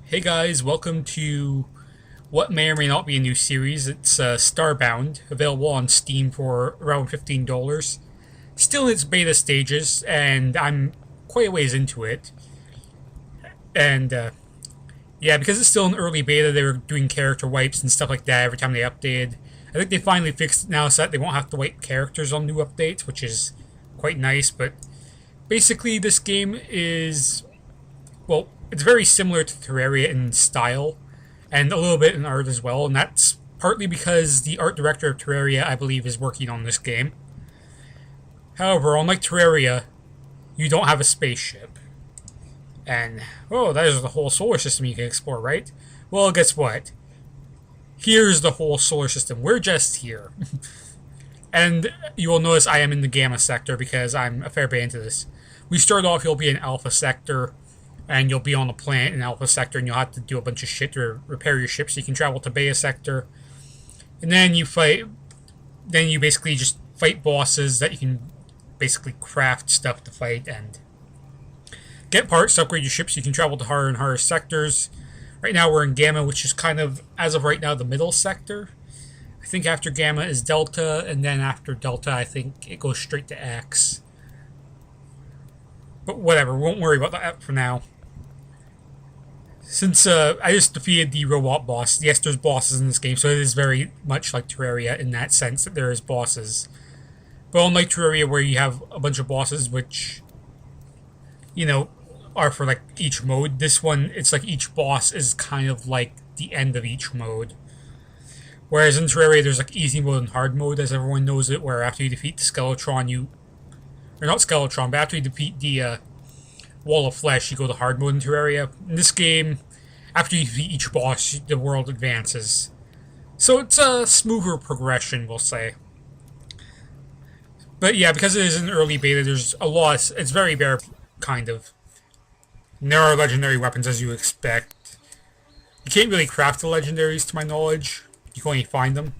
Hey guys, welcome to what may or may not be a new series. It's Starbound, available on Steam for around $15. Still in its beta stages, and I'm quite a ways into it. And yeah, because it's still in early beta, they were doing character wipes and stuff like that every time they updated. I think they finally fixed it now so that they won't have to wipe characters on new updates, which is quite nice. But basically, this game is, well, it's very similar to Terraria in style, and a little bit in art as well, and that's partly because the art director of Terraria, I believe, is working on this game. However, unlike Terraria, you don't have a spaceship. And, oh, that is the whole solar system you can explore, right? Well, guess what? Here's the whole solar system. We're just here. And you will notice I am in the Gamma sector because I'm a fair bit into this. We start off, you'll be in Alpha sector, and you'll be on a planet in Alpha sector, and you'll have to do a bunch of shit to repair your ship so you can travel to Beta sector. And then you basically just fight bosses that you can basically craft stuff to fight and get parts to upgrade your ship so you can travel to harder and harder sectors. Right now we're in Gamma, which is kind of, as of right now, the middle sector. I think after Gamma is Delta, and then after Delta I think it goes straight to X. But whatever, we won't worry about that for now. Since I just defeated the robot boss, yes, there's bosses in this game, so it is very much like Terraria in that sense that there is bosses. But unlike Terraria, where you have a bunch of bosses which, you know, are for like each mode, this one, it's like each boss is kind of like the end of each mode. Whereas in Terraria, there's like easy mode and hard mode, as everyone knows it, where after you defeat the Skeletron, or not Skeletron, but after you defeat the Wall of Flesh, you go to hard mode in Terraria. In this game, after you defeat each boss, the world advances. So it's a smoother progression, we'll say. But yeah, because it is an early beta, there's a lot. It's very bare, kind of. And there are legendary weapons, as you expect. You can't really craft the legendaries, to my knowledge. You can only find them.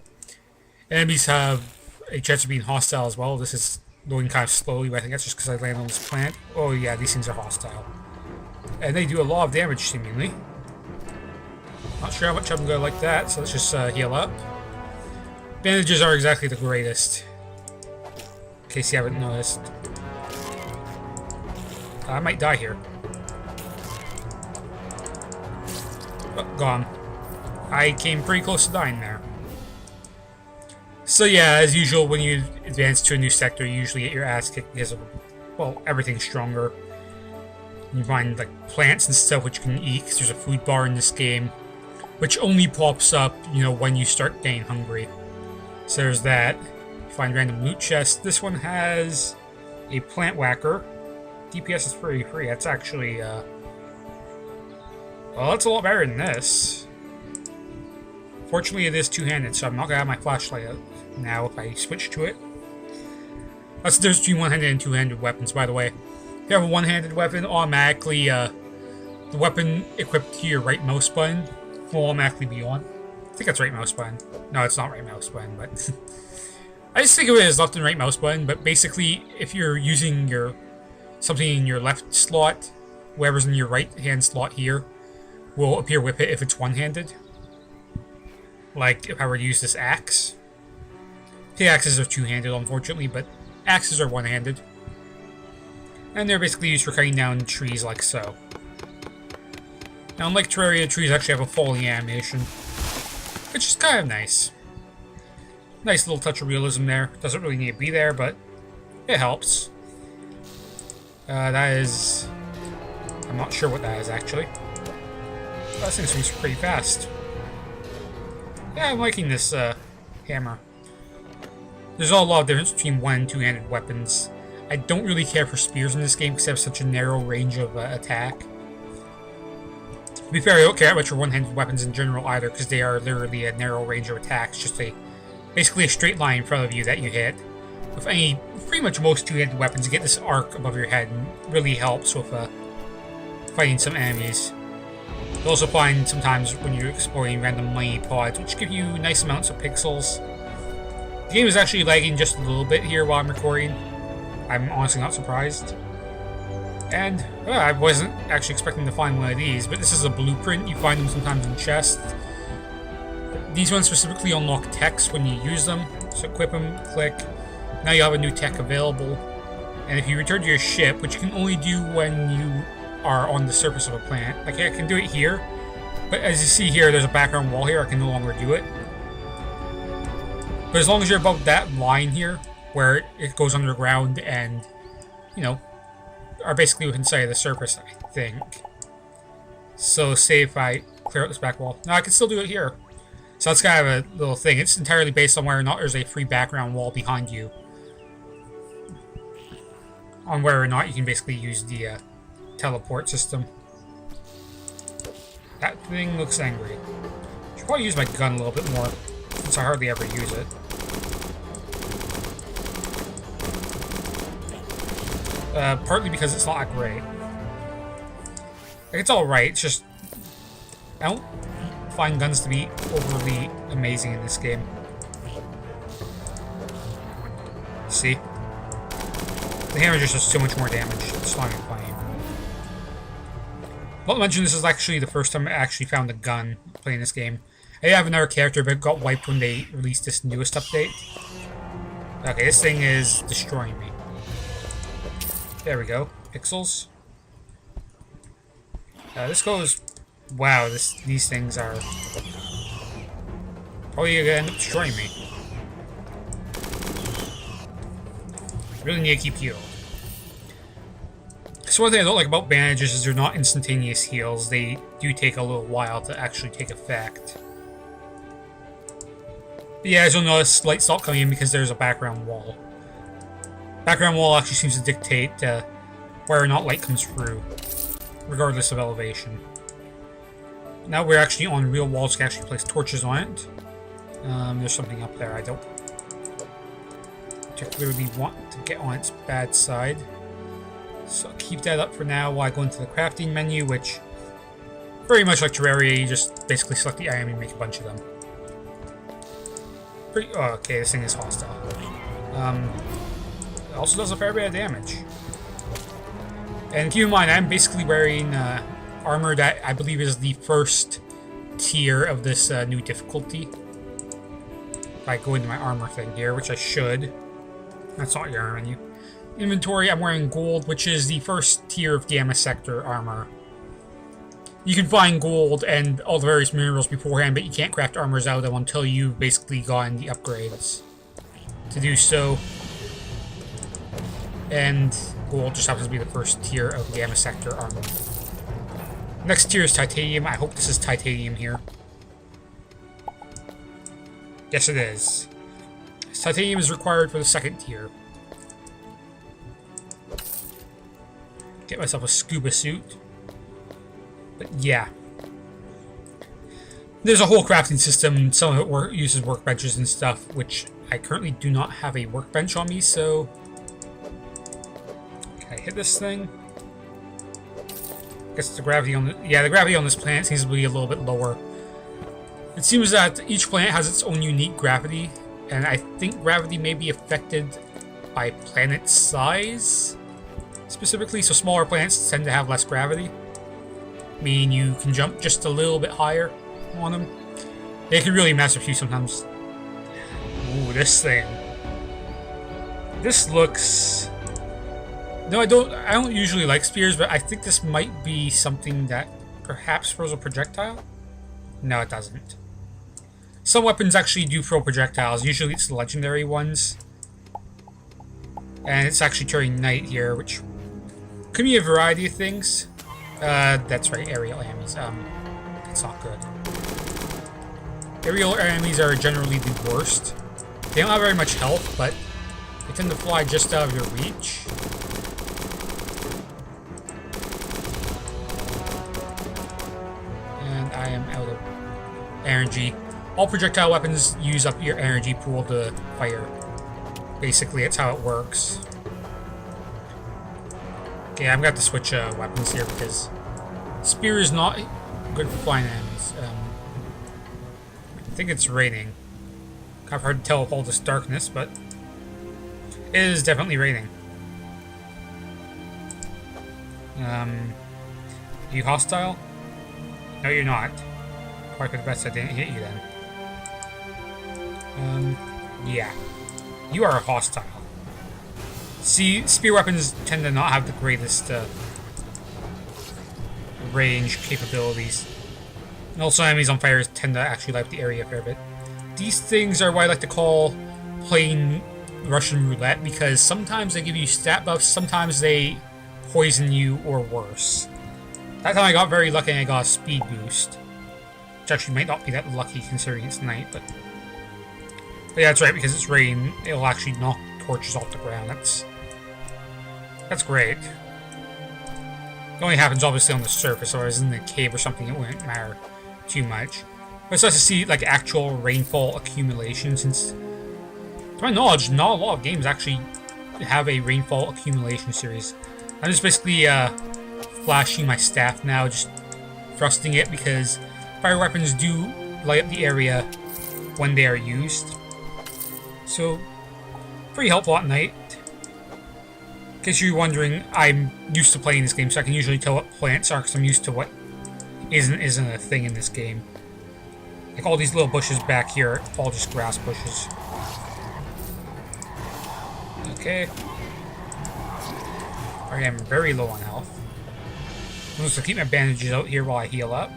Enemies have a chance of being hostile as well. This is going kind of slowly, but I think that's just because I land on this plant. Oh yeah, these things are hostile. And they do a lot of damage, seemingly. Not sure how much I'm going to like that, so let's just heal up. Bandages are exactly the greatest. In case you haven't noticed. I might die here. Oh, gone. I came pretty close to dying there. So yeah, as usual, when you advance to a new sector, you usually get your ass kicked because of, well, everything's stronger. You find, like, plants and stuff which you can eat, because there's a food bar in this game, which only pops up, you know, when you start getting hungry. So there's that. You find random loot chests. This one has a plant whacker. DPS is pretty free. That's actually, well, that's a lot better than this. Fortunately, it is two-handed, so I'm not going to have my flashlight out now if I switch to it. That's the difference between one-handed and two-handed weapons, by the way. If you have a one-handed weapon, automatically, the weapon equipped to your right mouse button will automatically be on. I think that's right mouse button. No, it's not right mouse button, but... I just think of it as left and right mouse button, but basically, if you're using something in your left slot, whatever's in your right-hand slot here will appear with it if it's one-handed. Like, if I were to use this axe. Pickaxes are two-handed, unfortunately, but axes are one-handed. And they're basically used for cutting down trees like so. Now, unlike Terraria, trees actually have a falling animation, which is kind of nice. Nice little touch of realism there. Doesn't really need to be there, but it helps. That is... I'm not sure what that is, actually. That thing swings pretty fast. Yeah, I'm liking this hammer. There's a lot of difference between one and two-handed weapons. I don't really care for spears in this game because they have such a narrow range of attack. To be fair, I don't care about your one-handed weapons in general either because they are literally a narrow range of attacks. Just basically a straight line in front of you that you hit. With pretty much most two-handed weapons, you get this arc above your head and really helps with fighting some enemies. You'll also find sometimes when you're exploring random mighty pods, which give you nice amounts of pixels. The game is actually lagging just a little bit here while I'm recording. I'm honestly not surprised. And I wasn't actually expecting to find one of these, but this is a blueprint. You find them sometimes in chests. These ones specifically unlock techs when you use them. So equip them, click. Now you have a new tech available. And if you return to your ship, which you can only do when you are on the surface of a planet. Like, I can do it here, but as you see here, there's a background wall here. I can no longer do it. But as long as you're above that line here, where it goes underground and, you know, are basically within sight of the surface, I think. So, say if I clear out this back wall. No, I can still do it here. So that's kind of a little thing. It's entirely based on whether or not there's a free background wall behind you. On whether or not you can basically use the teleport system. That thing looks angry. Should probably use my gun a little bit more, since I hardly ever use it. Partly because it's not that great. Like, it's alright, it's just... I don't find guns to be overly amazing in this game. See? The hammer just does so much more damage. It's not even funny. Not to mention, this is actually the first time I actually found a gun playing this game. I have another character, but it got wiped when they released this newest update. Okay, this thing is destroying me. There we go. Pixels. This goes... Wow, these things are... probably gonna end up destroying me. I really need to keep healed. So one thing I don't like about bandages is they're not instantaneous heals. They do take a little while to actually take effect. But yeah, as you'll notice, lights not coming in because there's a background wall. Background wall actually seems to dictate whether or not light comes through, regardless of elevation. Now we're actually on real walls, you can actually place torches on it. There's something up there I don't particularly want to get on its bad side. So I'll keep that up for now while I go into the crafting menu, which, very much like Terraria, you just basically select the item and make a bunch of them. Oh, okay, this thing is hostile. It also does a fair bit of damage. And keep in mind, I'm basically wearing armor that I believe is the first tier of this new difficulty. If I go into my armor thing here, which I should. That's not your armor menu. Inventory, I'm wearing gold, which is the first tier of Gamma Sector armor. You can find gold and all the various minerals beforehand, but you can't craft armors out of them until you've basically gotten the upgrades to do so. And gold just happens to be the first tier of Gamma Sector armor. Next tier is titanium. I hope this is titanium here. Yes, it is. Titanium is required for the second tier. Get myself a scuba suit. But yeah. There's a whole crafting system. Some of it uses workbenches and stuff, which I currently do not have a workbench on me, so... Can I hit this thing? I guess the gravity on the gravity on this planet seems to be a little bit lower. It seems that each planet has its own unique gravity, and I think gravity may be affected by planet size, specifically, so smaller planets tend to have less gravity, meaning you can jump just a little bit higher on them. They can really mess with you sometimes. Ooh, this thing. This looks... No, I don't usually like spears, but I think this might be something that perhaps throws a projectile? No, it doesn't. Some weapons actually do throw projectiles. Usually it's the legendary ones. And it's actually turning night here, which could be a variety of things. That's right, aerial enemies. That's not good. Aerial enemies are generally the worst. They don't have very much health, but they tend to fly just out of your reach. And I am out of energy. All projectile weapons use up your energy pool to fire. Basically, that's how it works. Okay, I've got to switch weapons here because spear is not good for flying enemies. I think it's raining. Kind of hard to tell with all this darkness, but it is definitely raining. You hostile? No, you're not. Probably for the best I didn't hit you then. Yeah. You are hostile. See, spear weapons tend to not have the greatest range capabilities. And also enemies on fire tend to actually light up the area a fair bit. These things are what I like to call plain Russian roulette, because sometimes they give you stat buffs, sometimes they poison you, or worse. That time I got very lucky and I got a speed boost. Which actually might not be that lucky considering it's night, but yeah, that's right, because it's rain, it'll actually knock torches off the ground. That's great. It only happens obviously on the surface, or as in the cave or something, it wouldn't matter too much. But it's nice to see like actual rainfall accumulation, since to my knowledge, not a lot of games actually have a rainfall accumulation series. I'm just basically flashing my staff now, just thrusting it, because fire weapons do light up the area when they are used. So, pretty helpful at night. In case you're wondering, I'm used to playing this game, so I can usually tell what plants are, because I'm used to what isn't a thing in this game. Like all these little bushes back here, all just grass bushes. Okay. I am very low on health. I'm just gonna keep my bandages out here while I heal up.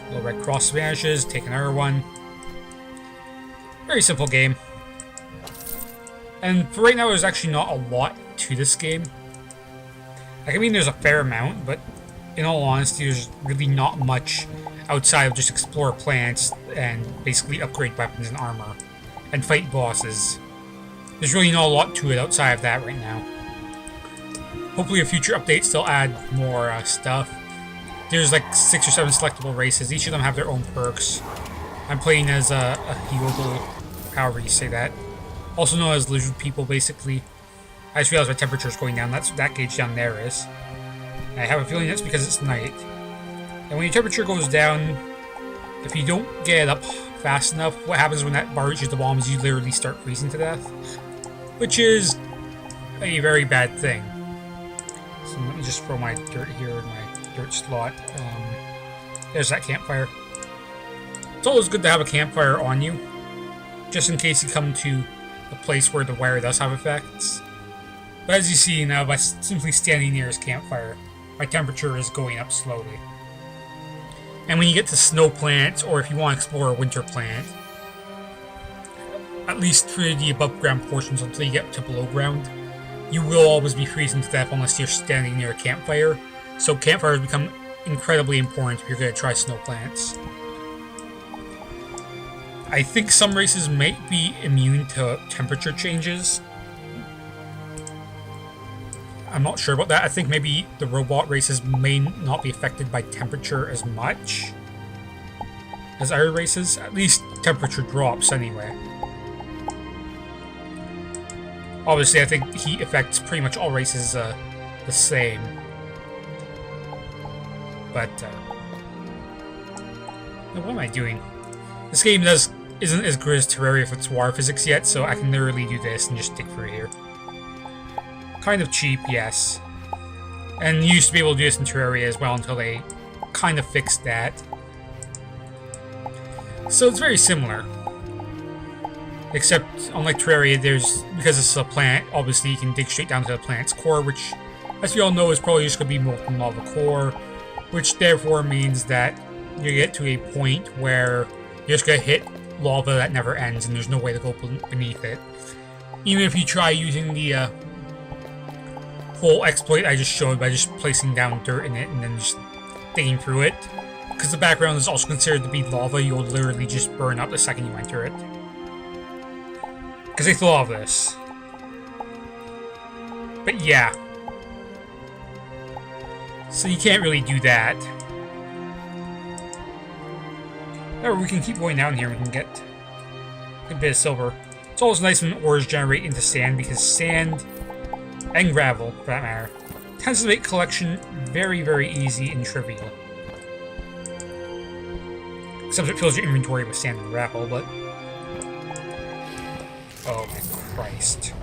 Little red cross vanishes, take another one. Very simple game. And for right now, there's actually not a lot to this game. Like, I mean, there's a fair amount, but in all honesty, there's really not much outside of just explore plants and basically upgrade weapons and armor and fight bosses. There's really not a lot to it outside of that right now. Hopefully a future update still add more stuff. There's like 6 or 7 selectable races. Each of them have their own perks. I'm playing as a Hyodal, however you say that. Also known as lizard people, basically. I just realized my temperature is going down. That's what that gauge down there is. And I have a feeling that's because it's night. And when your temperature goes down, if you don't get it up fast enough, what happens when that bar reaches the bottom is you literally start freezing to death. Which is a very bad thing. So let me just throw my dirt here in my dirt slot. There's that campfire. It's always good to have a campfire on you, just in case you come to a place where the wire does have effects. But as you see now, by simply standing near his campfire, my temperature is going up slowly. And when you get to snow plants, or if you want to explore a winter plant, at least through the above ground portions until you get to below ground, you will always be freezing to death unless you're standing near a campfire. So campfires become incredibly important if you're going to try snow plants. I think some races might be immune to temperature changes. I'm not sure about that. I think maybe the robot races may not be affected by temperature as much as other races. At least temperature drops anyway. Obviously, I think heat affects pretty much all races the same. But, what am I doing? This game isn't as good as Terraria with its water physics yet, so I can literally do this and just stick through here. Kind of cheap, yes. And you used to be able to do this in Terraria as well until they kind of fixed that. So it's very similar. Except, unlike Terraria, because it's a planet, obviously you can dig straight down to the planet's core, which, as we all know, is probably just going to be molten lava core, which therefore means that you get to a point where you're just going to hit lava that never ends, and there's no way to go beneath it. Even if you try using the whole exploit I just showed by just placing down dirt in it and then just digging through it, because the background is also considered to be lava, you'll literally just burn up the second you enter it. Because they thought of this. But yeah. So you can't really do that. However, we can keep going down here, we can get a bit of silver. It's always nice when ores generate into sand, because sand, and gravel for that matter, tends to make collection very, very easy and trivial. Except it fills your inventory with sand and gravel, but... oh my Christ.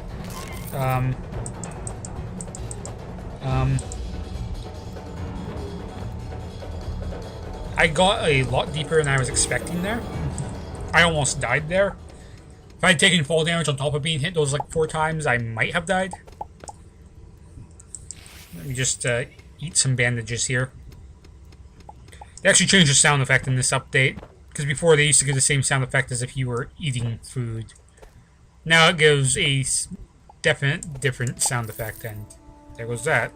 I got a lot deeper than I was expecting there. I almost died there. If I had taken fall damage on top of being hit those like 4 times, I might have died. Let me just eat some bandages here. They actually changed the sound effect in this update, because before they used to give the same sound effect as if you were eating food. Now it gives a definite different sound effect, and there goes that.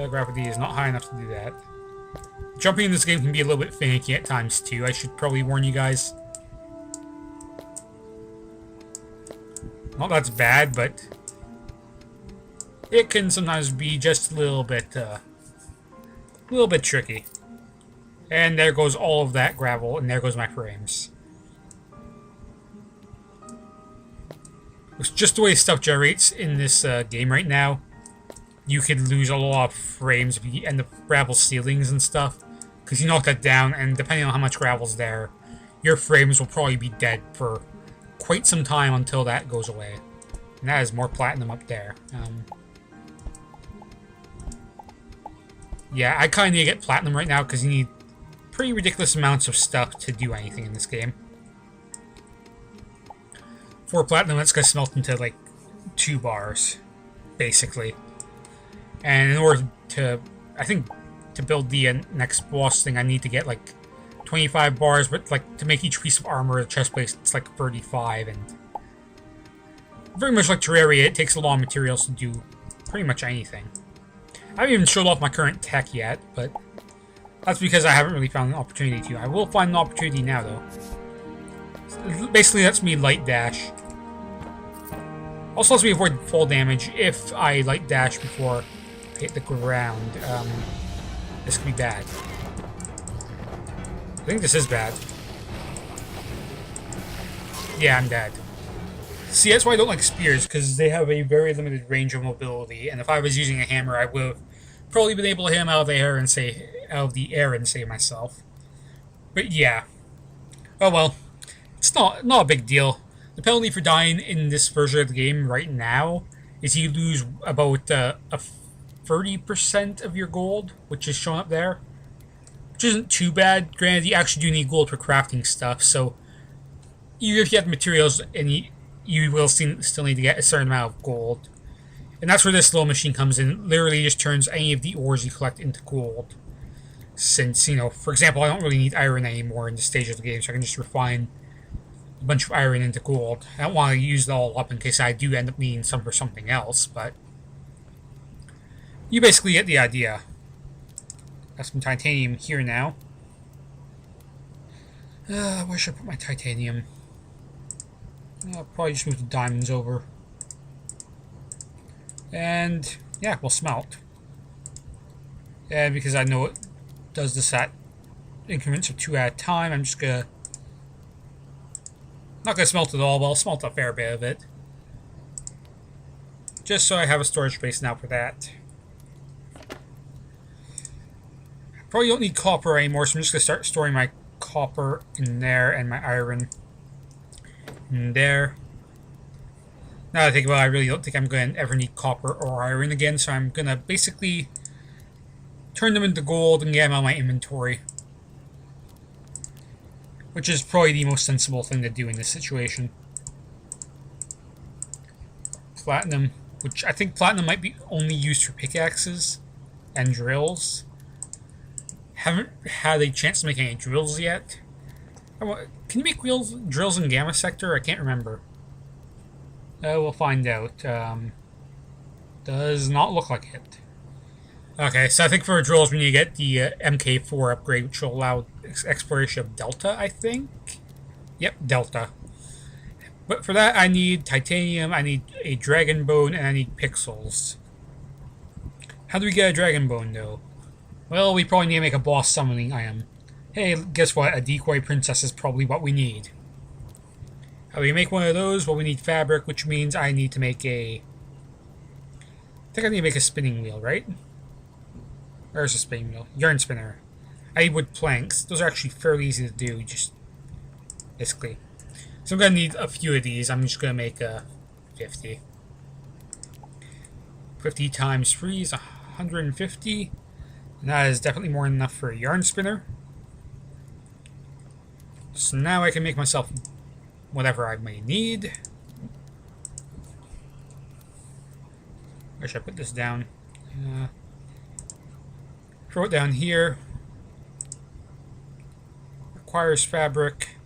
Gravity is not high enough to do that. Jumping in this game can be a little bit finicky at times too, I should probably warn you guys. Not that's bad, but it can sometimes be just a little bit tricky. And there goes all of that gravel, and there goes my frames. It's just the way stuff gyrates in this game right now. You could lose a lot of frames if you end up gravel ceilings and stuff, because you knock that down, and depending on how much gravel's there, your frames will probably be dead for quite some time until that goes away. And that is more platinum up there. Yeah, I kind of need to get platinum right now because you need pretty ridiculous amounts of stuff to do anything in this game. For platinum, that's going to smelt into like 2 bars, basically. And in order to, I think, to build the next boss thing, I need to get like 25 bars, but like to make each piece of armor, chest plate, it's like 35, and very much like Terraria, it takes a lot of materials to do pretty much anything. I haven't even showed off my current tech yet, but that's because I haven't really found an opportunity to. I will find an opportunity now, though. Basically, lets me light dash. Also lets me avoid fall damage if I light dash before I hit the ground. This could be bad. I think this is bad. Yeah, I'm dead. See, that's why I don't like spears, because they have a very limited range of mobility, and if I was using a hammer, I would have probably been able to hit him out of the air and save myself. But yeah. Oh well. It's not a big deal. The penalty for dying in this version of the game right now is you lose about a 30% of your gold, which is shown up there. Which isn't too bad. Granted, you actually do need gold for crafting stuff, so even if you have materials, and you will still need to get a certain amount of gold. And that's where this little machine comes in. It literally just turns any of the ores you collect into gold. Since, you know, for example, I don't really need iron anymore in this stage of the game, so I can just refine a bunch of iron into gold. I don't want to use it all up in case I do end up needing some for something else, but you basically get the idea. Got some titanium here now. Where should I put my titanium? I'll probably just move the diamonds over. And yeah, we'll smelt. And because I know it does this at increments of 2 at a time, I'm just gonna... not gonna smelt it all, but I'll smelt a fair bit of it. Just so I have a storage space now for that. Probably don't need copper anymore, so I'm just gonna start storing my copper in there and my iron in there. Now that I think about it, I really don't think I'm going to ever need copper or iron again, so I'm going to basically turn them into gold and get them out of my inventory. Which is probably the most sensible thing to do in this situation. Platinum, which I think platinum might be only used for pickaxes and drills. Haven't had a chance to make any drills yet. Can you make drills in Gamma Sector? I can't remember. We'll find out. Does not look like it. Okay, so I think for drills we need to get the MK4 upgrade, which will allow exploration of Delta, I think? Yep, Delta. But for that I need titanium, I need a dragon bone, and I need pixels. How do we get a dragon bone, though? Well, we probably need to make a boss summoning item. Hey, guess what? A decoy princess is probably what we need. How do we make one of those? Well, we need fabric, which means I need to make a... I think I need to make a spinning wheel, right? Where's a spinning wheel? Yarn spinner. I need wood planks. Those are actually fairly easy to do, just... basically. So I'm going to need a few of these. I'm just going to make a 50. 50 times 3 is 150. And that is definitely more than enough for a yarn spinner. So now I can make myself whatever I may need. Where should I put this down? Throw it down here. Requires fabric.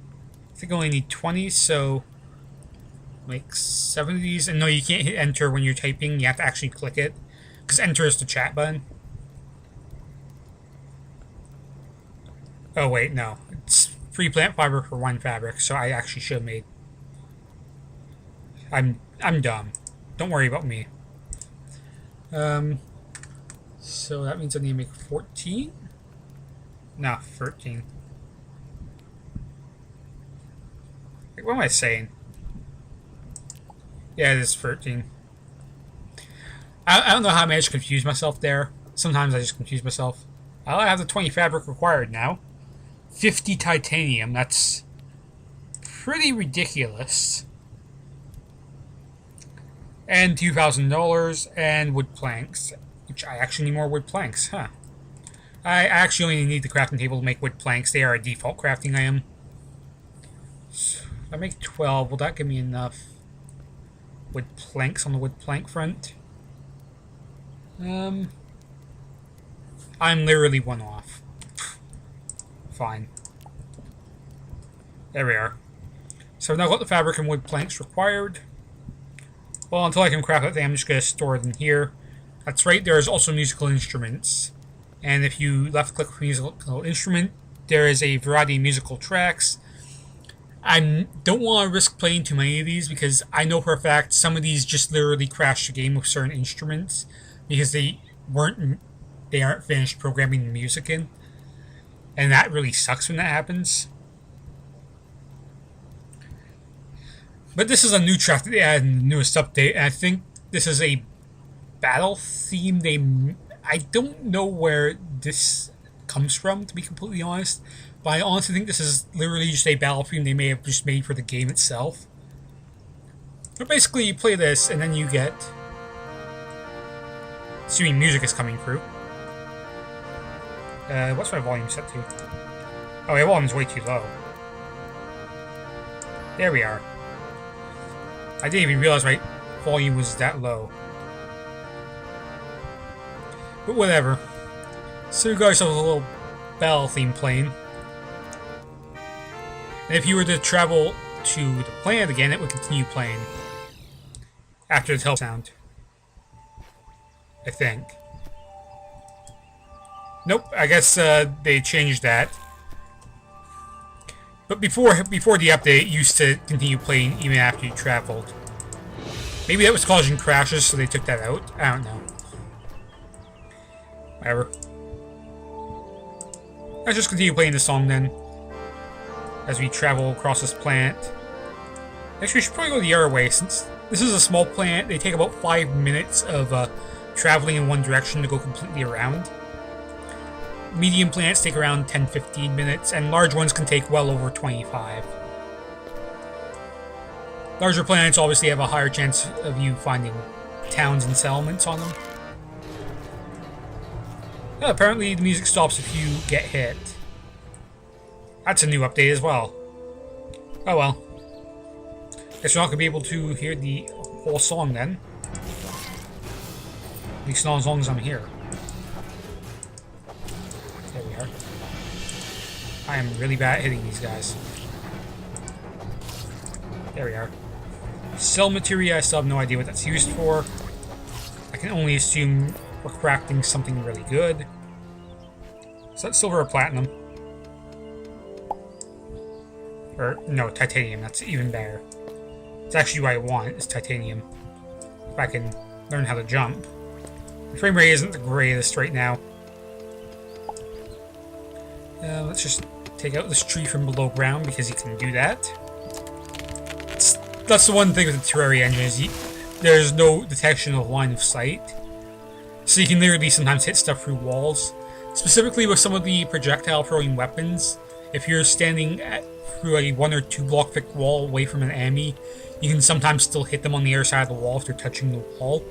I think I only need 20, so like 7 of these. And no, you can't hit enter when you're typing. You have to actually click it, because enter is the chat button. Oh wait, no. It's 3 plant fiber for 1 fabric, so I actually should have made... I'm dumb. Don't worry about me. So that means I need to make 14? No, 13. Wait, what am I saying? Yeah, it is 13. I don't know how I managed to confuse myself there. Sometimes I just confuse myself. I have the 20 fabric required now. 50 titanium, that's pretty ridiculous. And $2,000 and wood planks, which I actually need more wood planks, huh? I actually only need the crafting table to make wood planks. They are a default crafting item. So if I make 12, will that give me enough wood planks on the wood plank front? I'm literally 1 off. Fine. There we are. So I've now got the fabric and wood planks required. Well, until I can craft that thing, I'm just going to store them here. That's right, there's also musical instruments. And if you left-click for musical instrument, there is a variety of musical tracks. I don't want to risk playing too many of these, because I know for a fact some of these just literally crash the game with certain instruments, because they aren't finished programming the music in. And that really sucks when that happens. But this is a new track that they added in the newest update, and I think this is a battle theme. I don't know where this comes from, to be completely honest, but I honestly think this is literally just a battle theme they may have just made for the game itself. But basically, you play this, and then you get... Assuming music is coming through. What's my volume set to? Oh, my volume's way too low. There we are. I didn't even realize my volume was that low. But whatever. So you guys have a little battle theme playing. And if you were to travel to the planet again, it would continue playing. After the tell sound. I think. Nope, I guess they changed that. But before the update, it used to continue playing even after you traveled. Maybe that was causing crashes, so they took that out. I don't know. Whatever. Let's just continue playing the song then. As we travel across this planet. Actually, we should probably go the other way, since this is a small planet. They take about 5 minutes of traveling in one direction to go completely around. Medium planets take around 10-15 minutes, and large ones can take well over 25. Larger planets obviously have a higher chance of you finding towns and settlements on them. Well, apparently the music stops if you get hit. That's a new update as well. Oh well. Guess we're not going to be able to hear the whole song then. At least not as long as I'm here. There we are. I am really bad at hitting these guys. There we are. Cell materia, I still have no idea what that's used for. I can only assume we're crafting something really good. Is that silver or platinum? Or, no, titanium, that's even better. It's actually what I want, is titanium. If I can learn how to jump. The frame rate isn't the greatest right now. Let's just take out this tree from below ground, because you can do that. That's the one thing with the Terraria engine, is there's no detection of line of sight. So you can literally sometimes hit stuff through walls. Specifically with some of the projectile throwing weapons, if you're standing through a 1 or 2 block thick wall away from an enemy, you can sometimes still hit them on the other side of the wall if they're touching the wall.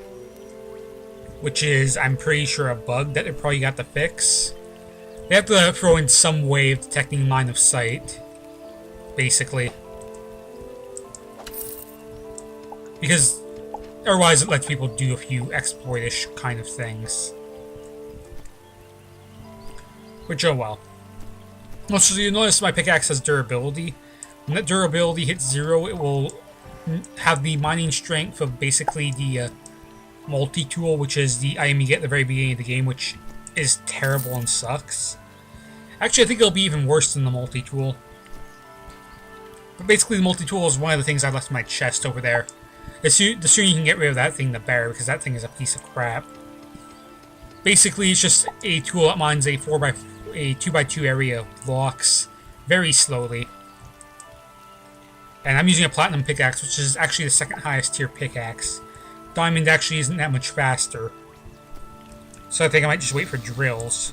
which is, I'm pretty sure, a bug that they probably got to fix. They have to throw in some way of detecting line of sight, basically. Because otherwise it lets people do a few exploitish kind of things. Which, oh well. Also, you notice my pickaxe has durability. When that durability hits 0, it will have the mining strength of basically the multi-tool, which is the item you get at the very beginning of the game, which is terrible and sucks. Actually, I think it'll be even worse than the multi-tool. But basically, the multi-tool is one of the things I left in my chest over there. The sooner you can get rid of that thing, the better, because that thing is a piece of crap. Basically, it's just a tool that mines a 2x2 area of blocks very slowly. And I'm using a platinum pickaxe, which is actually the second highest tier pickaxe. Diamond actually isn't that much faster. So I think I might just wait for drills.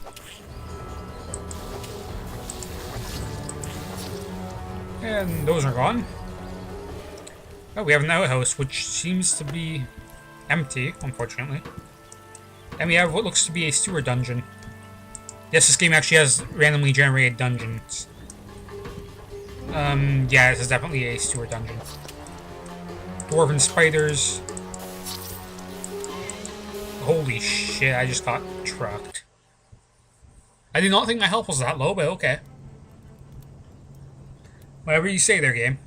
And those are gone. Oh, we have an outhouse, which seems to be empty, unfortunately. And we have what looks to be a sewer dungeon. Yes, this game actually has randomly generated dungeons. Yeah, this is definitely a sewer dungeon. Dwarven spiders. Holy shit, I just got trucked. I did not think my health was that low, but okay. Whatever you say there, game.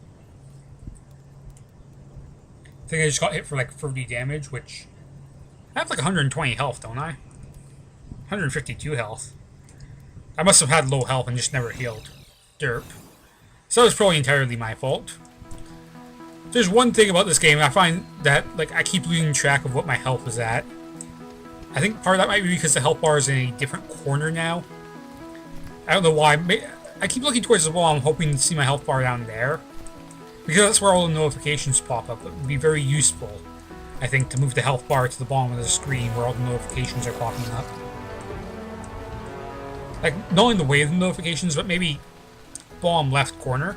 I think I just got hit for like 30 damage, which... I have like 120 health, don't I? 152 health. I must have had low health and just never healed. Derp. So it's probably entirely my fault. There's one thing about this game, I find that like I keep losing track of what my health is at. I think part of that might be because the health bar is in a different corner now. I don't know why. I keep looking towards the wall, I'm hoping to see my health bar down there. Because that's where all the notifications pop up. It would be very useful, I think, to move the health bar to the bottom of the screen where all the notifications are popping up. Like, not in the way of the notifications, but maybe bottom left corner.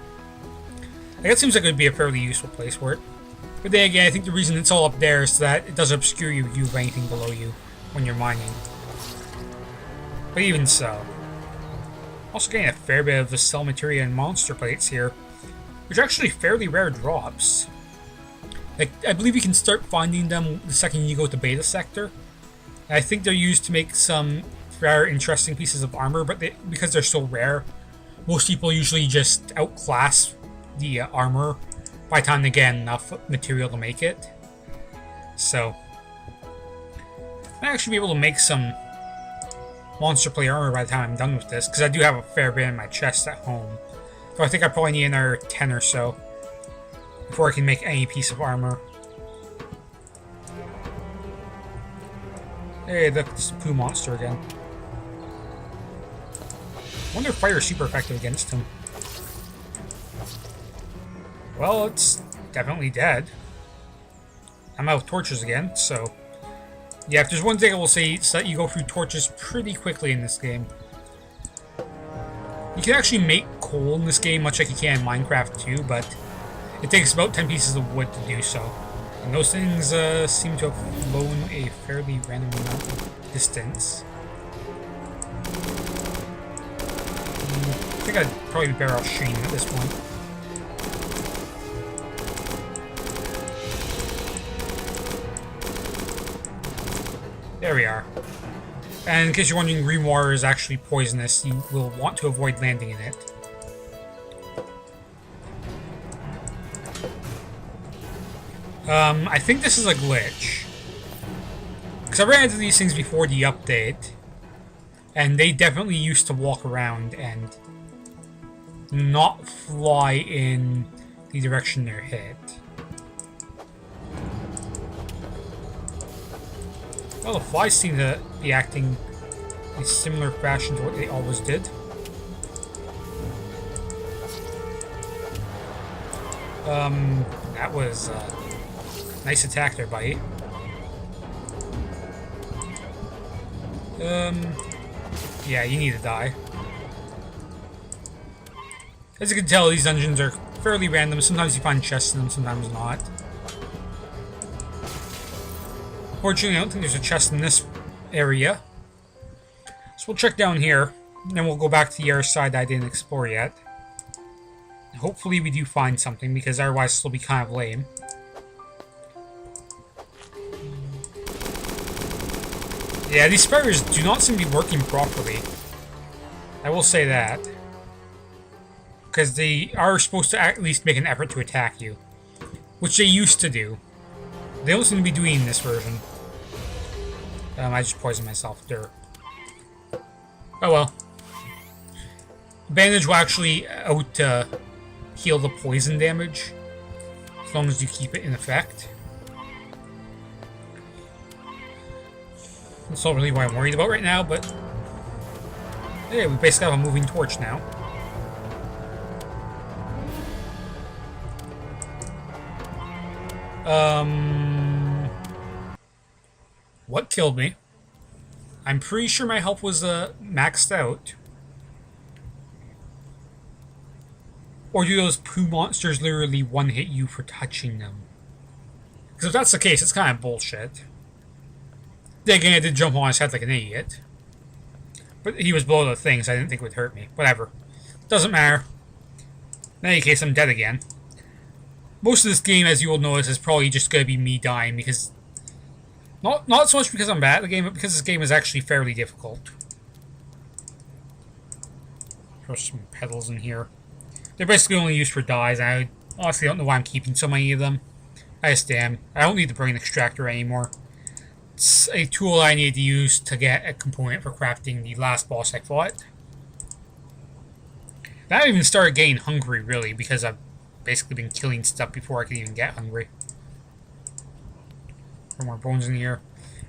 Like, that seems like it would be a fairly useful place for it. But then again, I think the reason it's all up there is so that it doesn't obscure your view of anything below you when you're mining. But even so. Also getting a fair bit of the cell materia and monster plates here, which are actually fairly rare drops. Like, I believe you can start finding them the second you go to Beta Sector. And I think they're used to make some rare, interesting pieces of armor, but because they're so rare, most people usually just outclass the armor by the time they get enough material to make it. So, I might actually be able to make some monster plate armor by the time I'm done with this, because I do have a fair bit in my chest at home. So I think I probably need another 10 or so before I can make any piece of armor. Hey, that's the poo monster again. I wonder if fire is super effective against him. Well, it's definitely dead. I'm out of torches again, so... Yeah, if there's one thing I will say, it's that you go through torches pretty quickly in this game. You can actually make coal in this game, much like you can in Minecraft too, but it takes about 10 pieces of wood to do so. And those things seem to have flown a fairly random amount of distance. I think I'd probably be better off shooting at this point. There we are. And in case you're wondering, green water is actually poisonous. You will want to avoid landing in it. I think this is a glitch. Because I ran into these things before the update. And they definitely used to walk around and not fly in the direction they're hit. Well, the flies seem to be acting in a similar fashion to what they always did. That was a nice attack there, buddy. Yeah, you need to die. As you can tell, these dungeons are fairly random. Sometimes you find chests in them, sometimes not. Unfortunately, I don't think there's a chest in this area. So we'll check down here, and then we'll go back to the other side that I didn't explore yet. Hopefully we do find something, because otherwise it'll be kind of lame. Yeah, these spiders do not seem to be working properly. I will say that. Because they are supposed to at least make an effort to attack you. Which they used to do. They don't seem to be doing in this version. I just poisoned myself. There. Oh well. Bandage will actually heal the poison damage. As long as you keep it in effect. That's not really what I'm worried about right now, but... Hey, we basically have a moving torch now. What killed me? I'm pretty sure my health was maxed out. Or do those poo monsters literally one-hit you for touching them? Because if that's the case, it's kind of bullshit. Then again, I did jump on his head like an idiot. But he was below the thing, so I didn't think it would hurt me. Whatever. Doesn't matter. In any case, I'm dead again. Most of this game, as you will notice, is probably just going to be me dying, because... Not so much because I'm bad at the game, but because this game is actually fairly difficult. Throw some petals in here. They're basically only used for dyes, and I honestly don't know why I'm keeping so many of them. I just am. I don't need the brain extractor anymore. It's a tool I need to use to get a component for crafting the last boss I fought. I haven't even started getting hungry, really, because I've basically been killing stuff before I could even get hungry. More bones in here.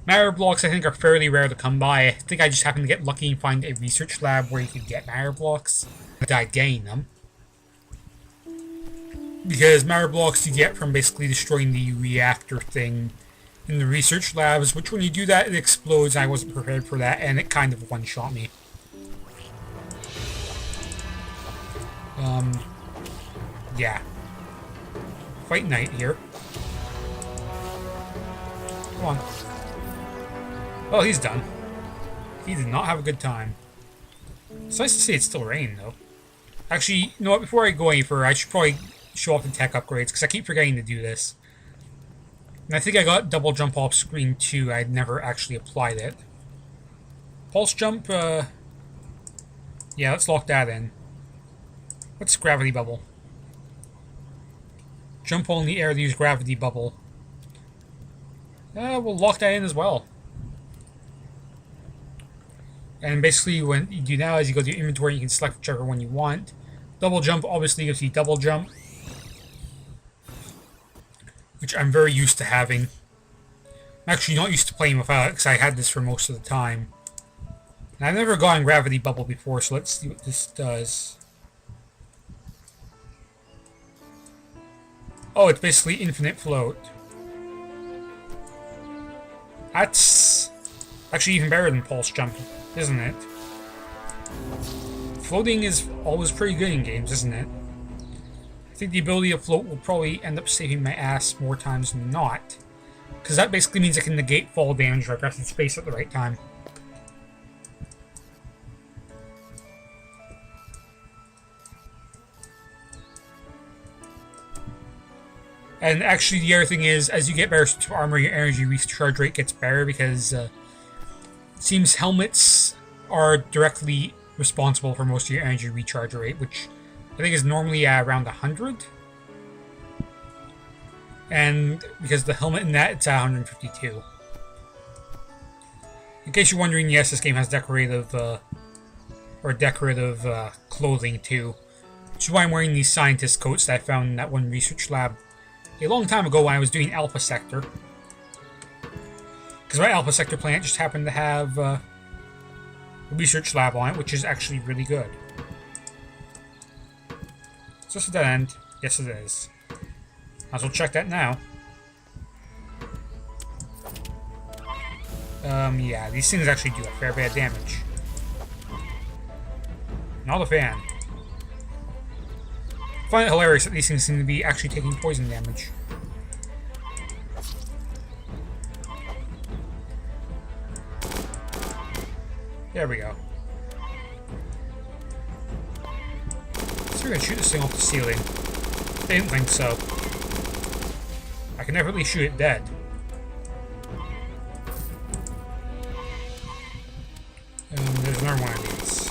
Matter blocks, I think, are fairly rare to come by. I think I just happened to get lucky and find a research lab where you could get matter blocks. I died getting them. Because matter blocks you get from basically destroying the reactor thing in the research labs, which when you do that, it explodes. I wasn't prepared for that, and it kind of one-shot me. Yeah. Fight night here. Come on. Oh, he's done. He did not have a good time. It's nice to see it's still raining, though. Actually, you know what? Before I go any further, I should probably show off the tech upgrades, because I keep forgetting to do this. And I think I got double jump off screen, too. I'd never actually applied it. Pulse jump, yeah, let's lock that in. What's gravity bubble? Jump while in the air to use gravity bubble. We'll lock that in as well. And basically, what you do now is you go to your inventory, you can select whichever one you want. Double jump obviously gives you double jump, which I'm very used to having. I'm actually not used to playing without it, because I had this for most of the time. And I've never gotten gravity bubble before, so let's see what this does. Oh, it's basically infinite float. That's actually even better than pulse jump, isn't it? Floating is always pretty good in games, isn't it? I think the ability to float will probably end up saving my ass more times than not. Because that basically means I can negate fall damage by pressing space at the right time. And actually, the other thing is, as you get better to armor, your energy recharge rate gets better, because it seems helmets are directly responsible for most of your energy recharge rate, which I think is normally around 100. And because the helmet in that, it's at 152. In case you're wondering, yes, this game has decorative clothing too. Which is why I'm wearing these scientist coats that I found in that one research lab a long time ago when I was doing Alpha Sector. Because my Alpha Sector planet just happened to have a research lab on it, which is actually really good. Is this a dead end? Yes, it is. Might as well check that now. Yeah, these things actually do a fair bit of damage. Not a fan. I find it hilarious that these things seem to be actually taking poison damage. There we go. So we're gonna shoot this thing off the ceiling. I didn't think so. I can definitely shoot it dead. There's another one of these.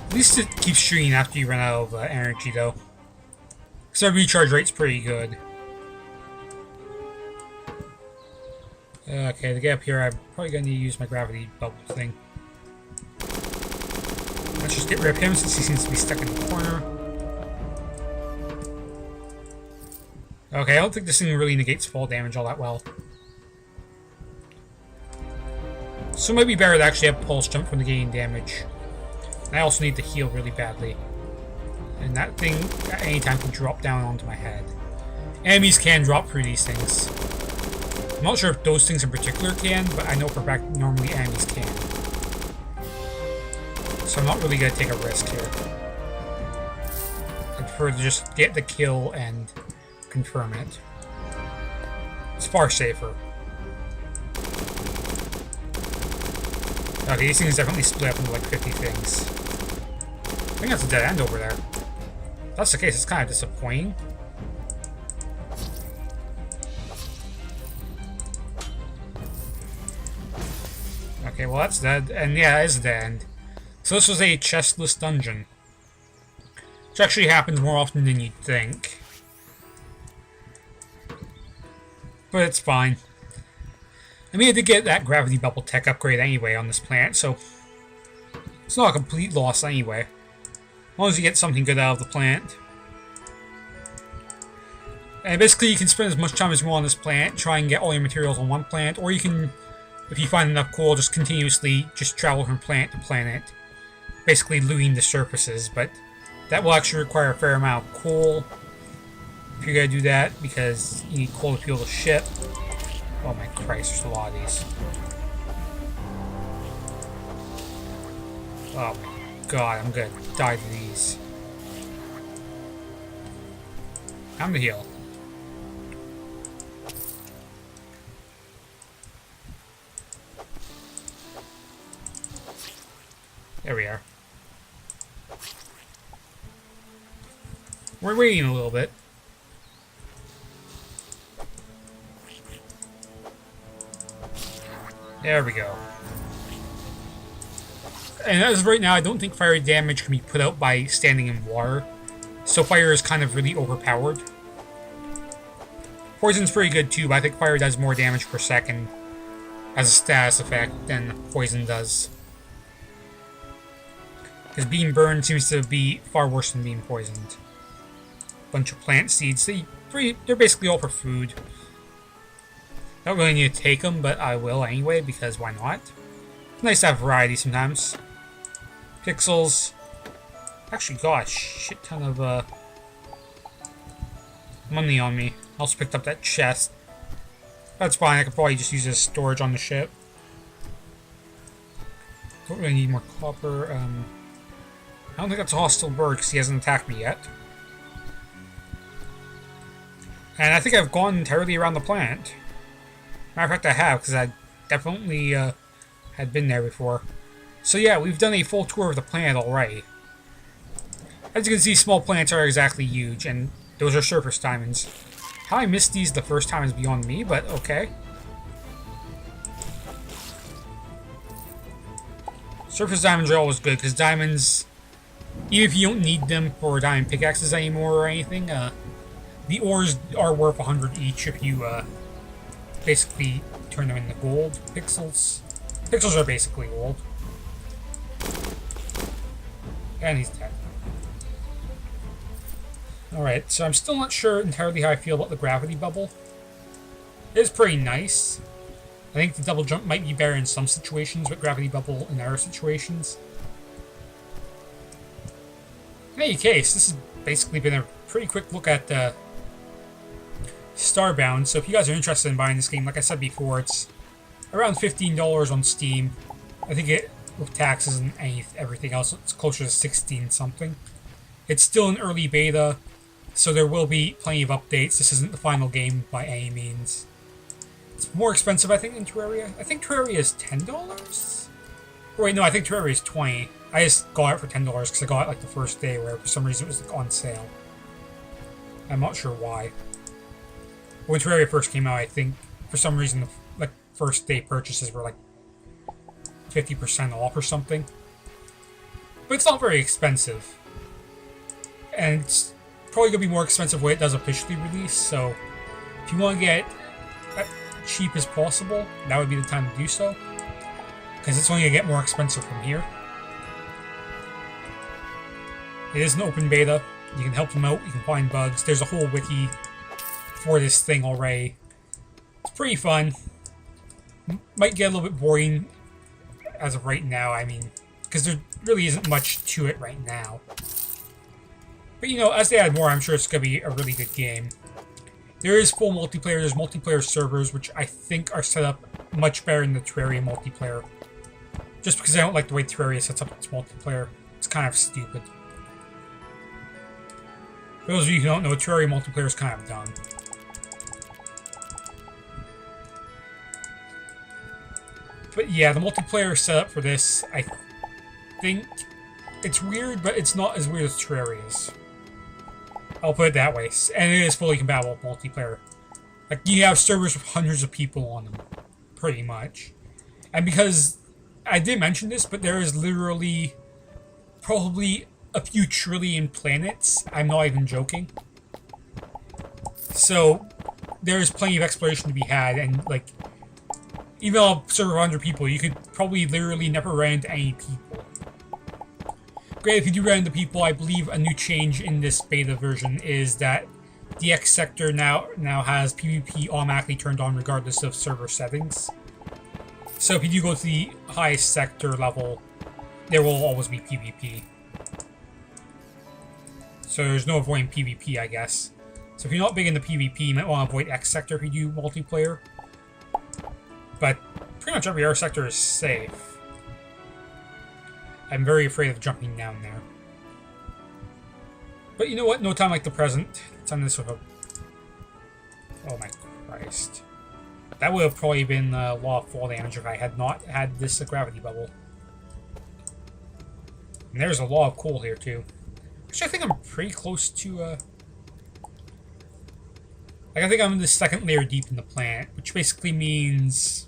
At least it keeps shooting after you run out of energy, though. So recharge rate's pretty good. Okay, to get up here, I'm probably gonna need to use my gravity bubble thing. Let's just get rid of him since he seems to be stuck in the corner. Okay, I don't think this thing really negates fall damage all that well. So it might be better to actually have pulse jump from negating damage. And I also need to heal really badly. And that thing at any time can drop down onto my head. Enemies can drop through these things. I'm not sure if those things in particular can, but I know for a fact normally enemies can. So I'm not really going to take a risk here. I prefer to just get the kill and confirm it. It's far safer. Okay, these things definitely split up into like 50 things. I think that's a dead end over there. If that's the case, it's kind of disappointing. Okay, well that's dead, and yeah, it is a dead end. So this was a chestless dungeon. Which actually happens more often than you'd think. But it's fine. I mean, I did get that gravity bubble tech upgrade anyway on this planet, so it's not a complete loss anyway. As long as you get something good out of the plant. And basically you can spend as much time as you want on this planet, try and get all your materials on one planet, or you can, if you find enough coal, just continuously just travel from planet to planet. Basically looting the surfaces, but that will actually require a fair amount of coal. If you're gonna do that, because you need coal to fuel the ship. Oh my Christ, there's a lot of these. Oh my God, I'm gonna die to these. I'm gonna heal. There we are. We're waiting a little bit. There we go. And as of right now, I don't think fire damage can be put out by standing in water. So fire is kind of really overpowered. Poison's pretty good too, but I think fire does more damage per second as a status effect than poison does. Because being burned seems to be far worse than being poisoned. Bunch of plant seeds. They're basically all for food. Don't really need to take them, but I will anyway, because why not? It's nice to have variety sometimes. Pixels. Actually got a shit ton of money on me. I also picked up that chest. That's fine, I could probably just use it as storage on the ship. Don't really need more copper. I don't think that's a hostile bird because he hasn't attacked me yet. And I think I've gone entirely around the planet. Matter of fact, I have, because I definitely had been there before. So yeah, we've done a full tour of the planet already. As you can see, small planets are exactly huge, and those are surface diamonds. How I missed these the first time is beyond me, but okay. Surface diamonds are always good, because diamonds, even if you don't need them for diamond pickaxes anymore or anything, the ores are worth 100 each if you basically turn them into gold. Pixels. Pixels are basically gold. And he's dead. Alright, so I'm still not sure entirely how I feel about the gravity bubble. It is pretty nice. I think the double jump might be better in some situations, but gravity bubble in other situations. In any case, this has basically been a pretty quick look at Starbound, so if you guys are interested in buying this game, like I said before, it's around $15 on Steam. I think it, with taxes and everything else, it's closer to 16 something. It's still an early beta. so there will be plenty of updates. This isn't the final game by any means. It's more expensive, I think, than Terraria. I think Terraria is $10? Wait, no, I think Terraria is $20. I just got it for $10 because I got it like the first day, where for some reason it was like, on sale. I'm not sure why. When Terraria first came out, I think for some reason the like first day purchases were like 50% off or something. But it's not very expensive. And it's probably going to be more expensive when it does officially release, so if you want to get as cheap as possible, that would be the time to do so. Because it's only going to get more expensive from here. It is an open beta. You can help them out, you can find bugs. There's a whole wiki for this thing already. It's pretty fun. Might get a little bit boring as of right now, I mean, because there really isn't much to it right now. But, you know, as they add more, I'm sure it's going to be a really good game. There is full multiplayer. There's multiplayer servers, which I think are set up much better than the Terraria multiplayer. Just because I don't like the way Terraria sets up its multiplayer. It's kind of stupid. For those of you who don't know, Terraria multiplayer is kind of dumb. But yeah, the multiplayer setup for this, I think it's weird, but it's not as weird as Terraria's. I'll put it that way. And it is fully compatible with multiplayer. Like, you have servers with hundreds of people on them. Pretty much. And because, I did mention this, but there is literally probably a few trillion planets. I'm not even joking. So, there is plenty of exploration to be had, and, like, even on a server of 100 people, you could probably literally never run into any people. Great, if you do run into people, I believe a new change in this beta version is that the X sector now has PvP automatically turned on regardless of server settings. So if you do go to the highest sector level, there will always be PvP. So there's no avoiding PvP, I guess. So if you're not big into PvP, you might want to avoid X sector if you do multiplayer. But pretty much every other sector is safe. I'm very afraid of jumping down there. But you know what? No time like the present. Let's end this with a... Oh my Christ. That would have probably been a lot of fall damage if I had not had this gravity bubble. And there's a lot of coal here too. Actually, I think I'm pretty close to... Like, I think I'm in the second layer deep in the planet, which basically means...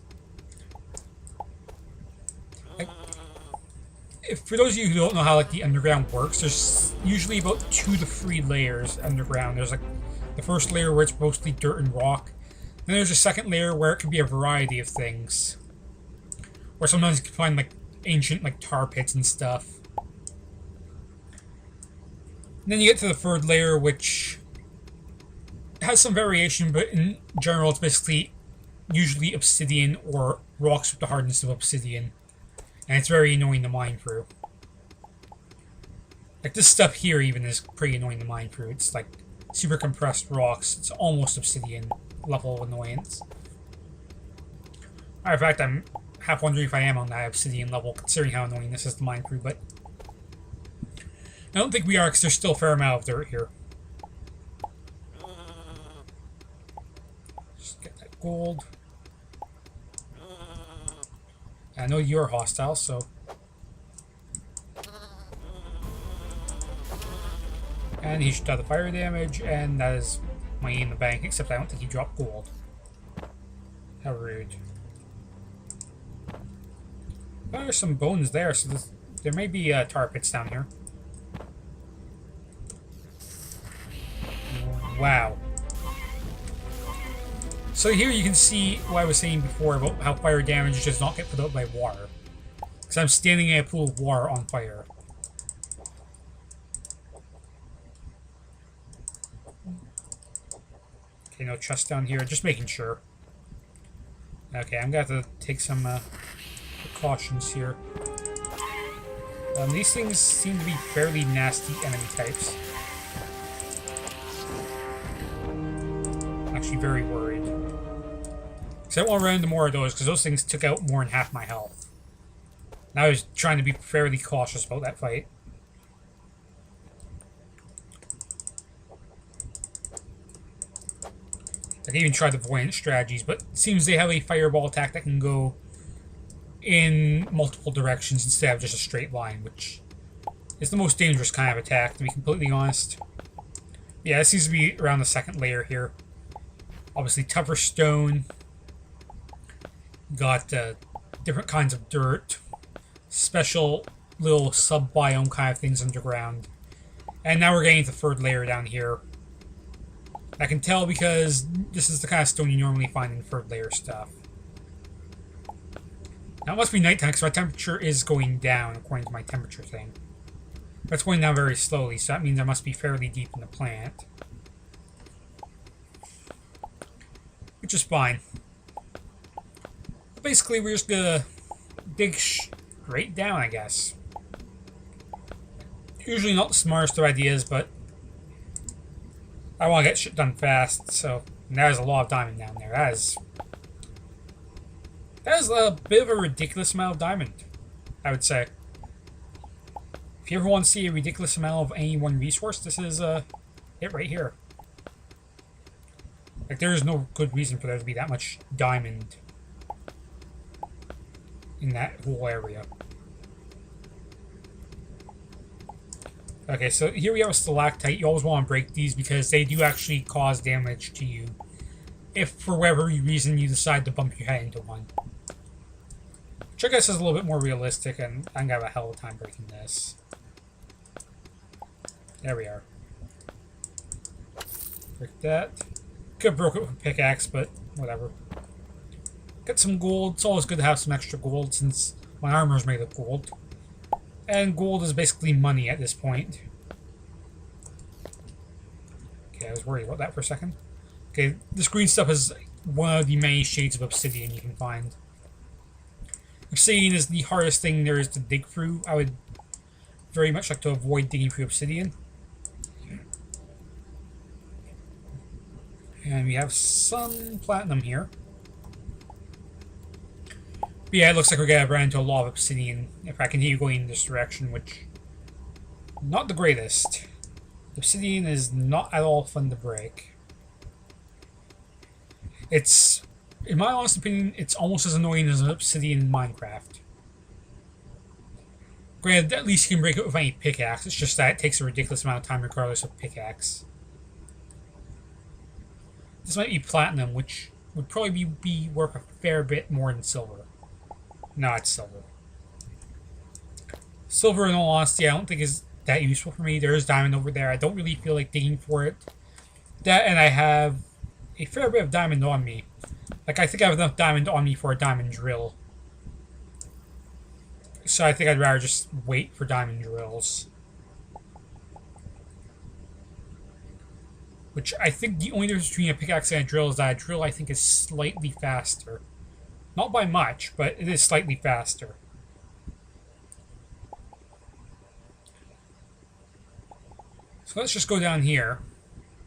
For those of you who don't know how like the underground works, there's usually about 2 to 3 layers underground. There's like the first layer where it's mostly dirt and rock. Then there's a second layer where it can be a variety of things. Or sometimes you can find like ancient like tar pits and stuff. And then you get to the third layer, which has some variation, but in general it's basically usually obsidian or rocks with the hardness of obsidian. And it's very annoying to mine through. Like, this stuff here even is pretty annoying to mine through. It's like super compressed rocks. It's almost obsidian level of annoyance. In fact, I'm half wondering if I am on that obsidian level, considering how annoying this is to mine through, but I don't think we are, because there's still a fair amount of dirt here. Just get that gold. I know you're hostile, so... And he should have the fire damage, and that is money in the bank, except I don't think he dropped gold. How rude. Well, there's some bones there, so there may be tar pits down here. Wow. So here you can see what I was saying before about how fire damage does not get put out by water. Because I'm standing in a pool of water on fire. Okay, no chest down here, just making sure. Okay, I'm going to have to take some precautions here. These things seem to be fairly nasty enemy types. I'm actually very worried. Because I don't want to run into more of those, because those things took out more than half my health. And I was trying to be fairly cautious about that fight. I can even try the voyant strategies, but it seems they have a fireball attack that can go in multiple directions instead of just a straight line, which is the most dangerous kind of attack, to be completely honest. Yeah, it seems to be around the second layer here. Obviously, tougher stone. Got different kinds of dirt. Special little sub-biome kind of things underground. And now we're getting to the third layer down here. I can tell because this is the kind of stone you normally find in third layer stuff. Now it must be nighttime because my temperature is going down according to my temperature thing. But it's going down very slowly, so that means I must be fairly deep in the plant. Which is fine. But basically, we're just gonna dig straight down, I guess. Usually not the smartest of ideas, but I want to get shit done fast, so there's a lot of diamond down there. That is a bit of a ridiculous amount of diamond, I would say. If you ever want to see a ridiculous amount of any one resource, this is it right here. Like, there is no good reason for there to be that much diamond in that whole area. Okay, so here we have a stalactite. You always want to break these because they do actually cause damage to you if, for whatever reason, you decide to bump your head into one. Which I guess is a little bit more realistic, and I'm going to have a hell of a time breaking this. There we are. Break that. Could have broke it with a pickaxe, but whatever. Get some gold. It's always good to have some extra gold since my armor is made of gold. And gold is basically money at this point. Okay, I was worried about that for a second. Okay, this green stuff is one of the many shades of obsidian you can find. Obsidian is the hardest thing there is to dig through. I would very much like to avoid digging through obsidian. And we have some platinum here. But yeah, it looks like we're going to run into a lot of obsidian if I continue going in this direction, which... not the greatest. Obsidian is not at all fun to break. It's... in my honest opinion, it's almost as annoying as an obsidian in Minecraft. Granted, at least you can break it with any pickaxe, it's just that it takes a ridiculous amount of time regardless of pickaxe. This might be platinum, which would probably be worth a fair bit more than silver. No, it's silver. Silver, in all honesty, I don't think is that useful for me. There is diamond over there. I don't really feel like digging for it. That, and I have a fair bit of diamond on me. Like, I think I have enough diamond on me for a diamond drill. So I think I'd rather just wait for diamond drills. Which I think the only difference between a pickaxe and a drill is that a drill, I think, is slightly faster. Not by much, but it is slightly faster. So let's just go down here.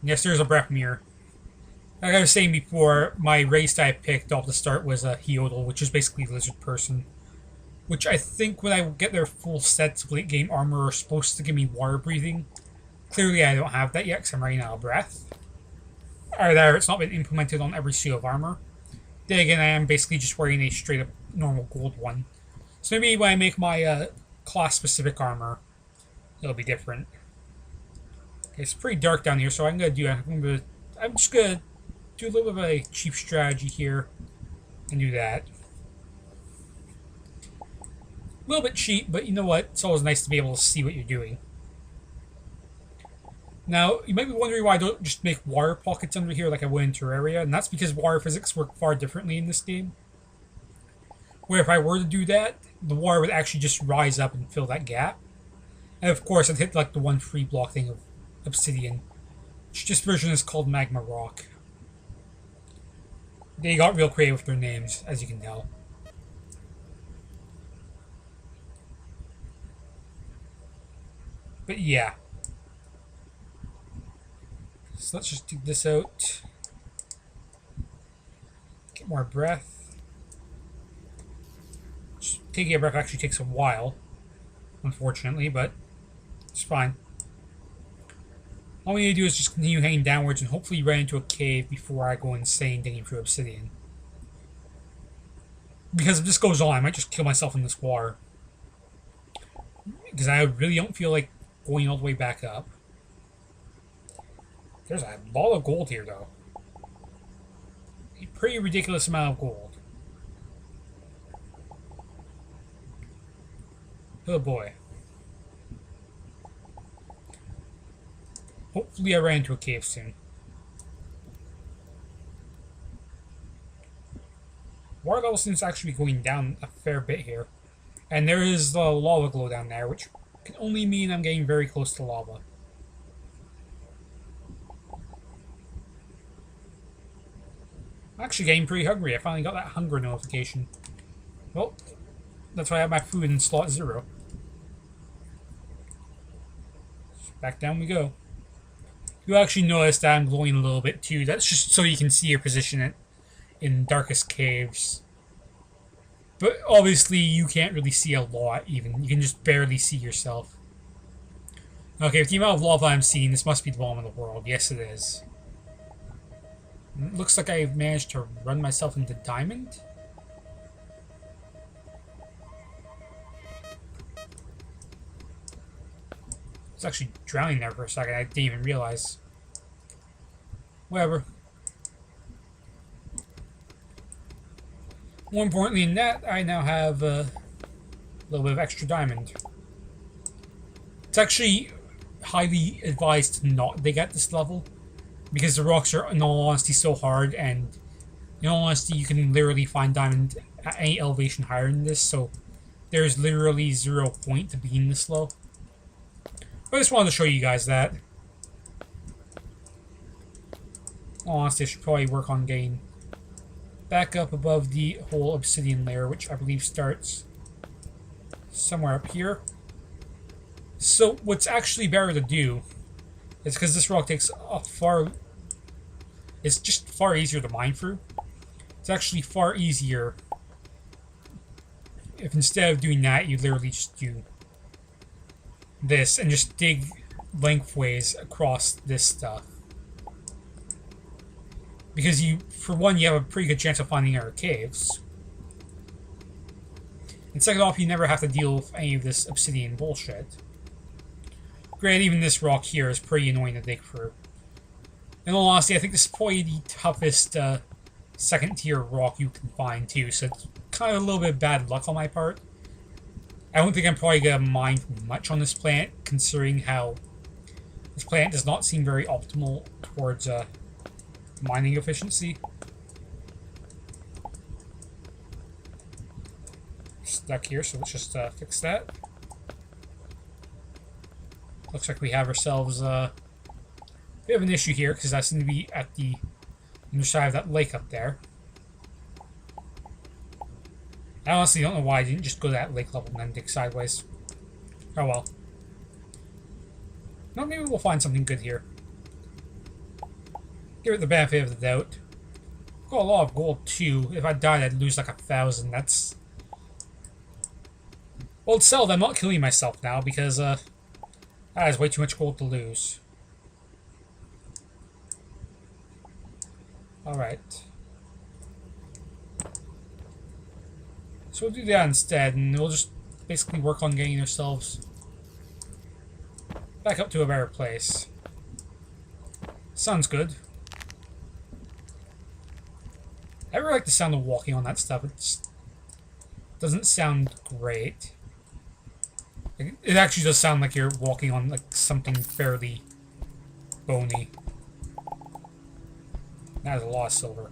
Yes, there's a breath mirror. Like I was saying before, my race that I picked off the start was a Heodal, which is basically a lizard person. Which I think when I get their full sets of late game armor are supposed to give me water breathing. Clearly I don't have that yet because I'm running out of breath. Or it's not been implemented on every suit of armor. Then again, I am basically just wearing a straight up normal gold one. So maybe when I make my class specific armor, it'll be different. Okay, it's pretty dark down here, so I'm just gonna do a little bit of a cheap strategy here and do that. A little bit cheap, but you know what? It's always nice to be able to see what you're doing. Now, you might be wondering why I don't just make water pockets under here like I would in Terraria, and that's because water physics work far differently in this game. Where if I were to do that, the water would actually just rise up and fill that gap. And of course, I'd hit like the one free block thing of obsidian, which this version is called magma rock. They got real creative with their names, as you can tell. But yeah. So let's just dig this out. Get more breath. Taking a breath actually takes a while, unfortunately, but it's fine. All we need to do is just continue heading downwards and hopefully run into a cave before I go insane digging through obsidian. Because if this goes on, I might just kill myself in this water. Because I really don't feel like going all the way back up. There's a lot of gold here, though. A pretty ridiculous amount of gold. Oh boy. Hopefully I ran into a cave soon. Water level seems to actually be going down a fair bit here. And there is the lava glow down there, which can only mean I'm getting very close to lava. I'm actually getting pretty hungry. I finally got that hunger notification. Well, that's why I have my food in slot 0. Back down we go. You actually notice that I'm glowing a little bit too. That's just so you can see your position in darkest caves. But obviously you can't really see a lot even. You can just barely see yourself. Okay, with the amount of lava I'm seeing, this must be the bottom of the world. Yes, it is. It looks like I've managed to run myself into diamond. I was actually drowning there for a second. I didn't even realize. Whatever. More importantly than that, I now have a little bit of extra diamond. It's actually highly advised to not dig at this level, because the rocks are, in all honesty, so hard, and in all honesty, you can literally find diamond at any elevation higher than this, so there's literally 0 point to being this low. I just wanted to show you guys that. Honestly, I should probably work on getting back up above the whole obsidian layer, which I believe starts somewhere up here. So, what's actually better to do is, because this rock takes a it's just far easier to mine through. It's actually far easier if instead of doing that, you literally just do this and just dig lengthways across this stuff. Because for one, you have a pretty good chance of finding other caves. And second off, you never have to deal with any of this obsidian bullshit. Granted, even this rock here is pretty annoying to dig through. In all honesty, I think this is probably the toughest second tier rock you can find too, so it's kind of a little bit of bad luck on my part. I don't think I'm probably going to mine much on this planet, considering how this planet does not seem very optimal towards mining efficiency. Stuck here, so let's just fix that. Looks like we have ourselves a bit of an issue here, because I seem to be at the other side of that lake up there. I honestly don't know why I didn't just go to that lake level and then dig sideways. Oh well. No, maybe we'll find something good here. Give it the benefit of the doubt. Got a lot of gold too. If I died, I'd lose like 1,000. That's... Well, it's settled. I'm not killing myself now because that is way too much gold to lose. Alright. So we'll do that instead, and we'll just basically work on getting ourselves back up to a better place. Sounds good. I really like the sound of walking on that stuff. It just doesn't sound great. It actually does sound like you're walking on like something fairly bony. That is a lot of silver.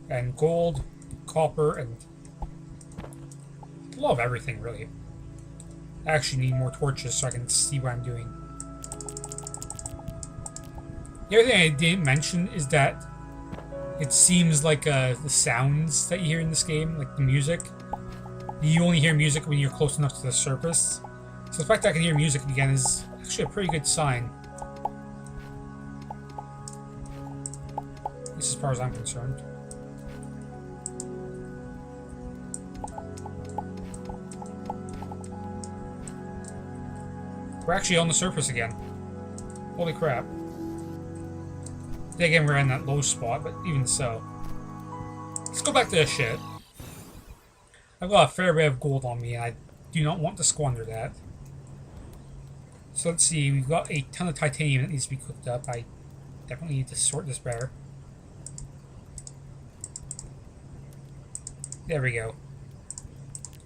And gold, copper, and a lot of everything, really. I actually need more torches so I can see what I'm doing. The other thing I didn't mention is that it seems like the sounds that you hear in this game, like the music, you only hear music when you're close enough to the surface. So the fact that I can hear music again is actually a pretty good sign. At least as far as I'm concerned. We're actually on the surface again. Holy crap. Yeah, again, we're in that low spot, but even so. Let's go back to the ship. I've got a fair bit of gold on me, and I do not want to squander that. So let's see, we've got a ton of titanium that needs to be cooked up. I definitely need to sort this better. There we go.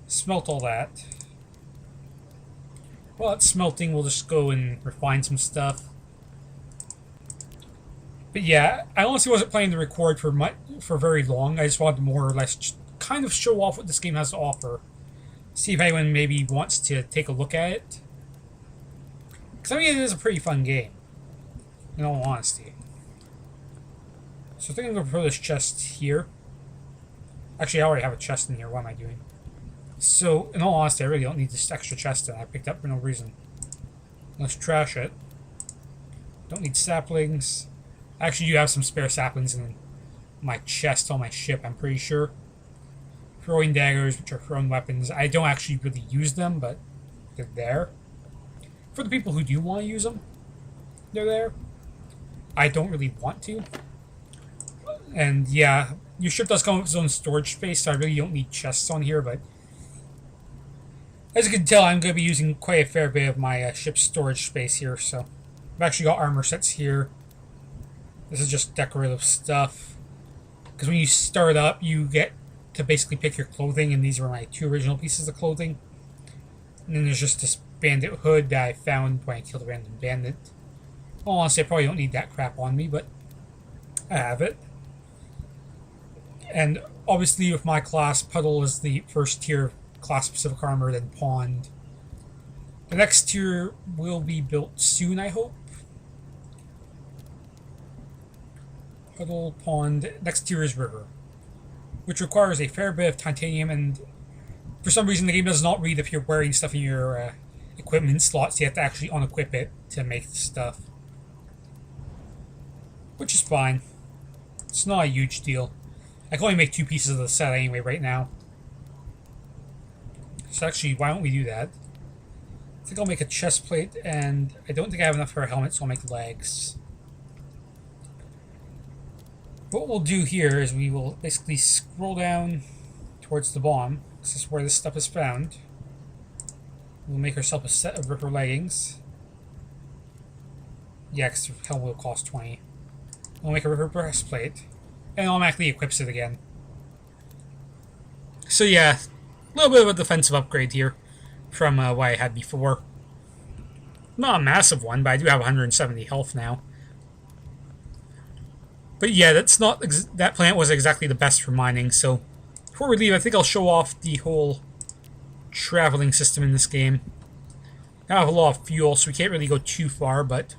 Smelt all that. While it's smelting, we'll just go and refine some stuff. But yeah, I honestly wasn't planning to record for very long. I just wanted to more or less kind of show off what this game has to offer. See if anyone maybe wants to take a look at it. Because I mean, it is a pretty fun game, in all honesty. So I think I'm going to put this chest here. Actually, I already have a chest in here. What am I doing? So, in all honesty, I really don't need this extra chest that I picked up for no reason. Let's trash it. Don't need saplings. I actually do have some spare saplings in my chest on my ship, I'm pretty sure. Throwing daggers, which are thrown weapons. I don't actually really use them, but they're there. For the people who do want to use them, they're there. I don't really want to. And yeah, your ship does come with its own storage space, so I really don't need chests on here, but as you can tell, I'm going to be using quite a fair bit of my ship's storage space here, so I've actually got armor sets here. This is just decorative stuff. Because when you start up, you get to basically pick your clothing, and these were my 2 original pieces of clothing. And then there's just this bandit hood that I found when I killed a random bandit. Well, honestly, I probably don't need that crap on me, but I have it. And obviously with my class, Puddle is the first tier class-specific armor, then Pond. The next tier will be built soon, I hope. Puddle, Pond. Next tier is River, which requires a fair bit of titanium, and for some reason the game does not read if you're wearing stuff in your equipment slots. You have to actually unequip it to make the stuff, which is fine. It's not a huge deal. I can only make 2 pieces of the set anyway right now. So actually, why don't we do that? I think I'll make a chest plate, and I don't think I have enough for a helmet, so I'll make legs. What we'll do here is we will basically scroll down towards the bottom. This is where this stuff is found. We'll make ourselves a set of Ripper leggings. Yeah, because the helmet will cost 20. We'll make a Ripper breastplate, and it automatically equips it again. So yeah, a little bit of a defensive upgrade here from what I had before. Not a massive one, but I do have 170 health now. But yeah, that plant was exactly the best for mining, so before we leave, I think I'll show off the whole traveling system in this game. I have a lot of fuel, so we can't really go too far, but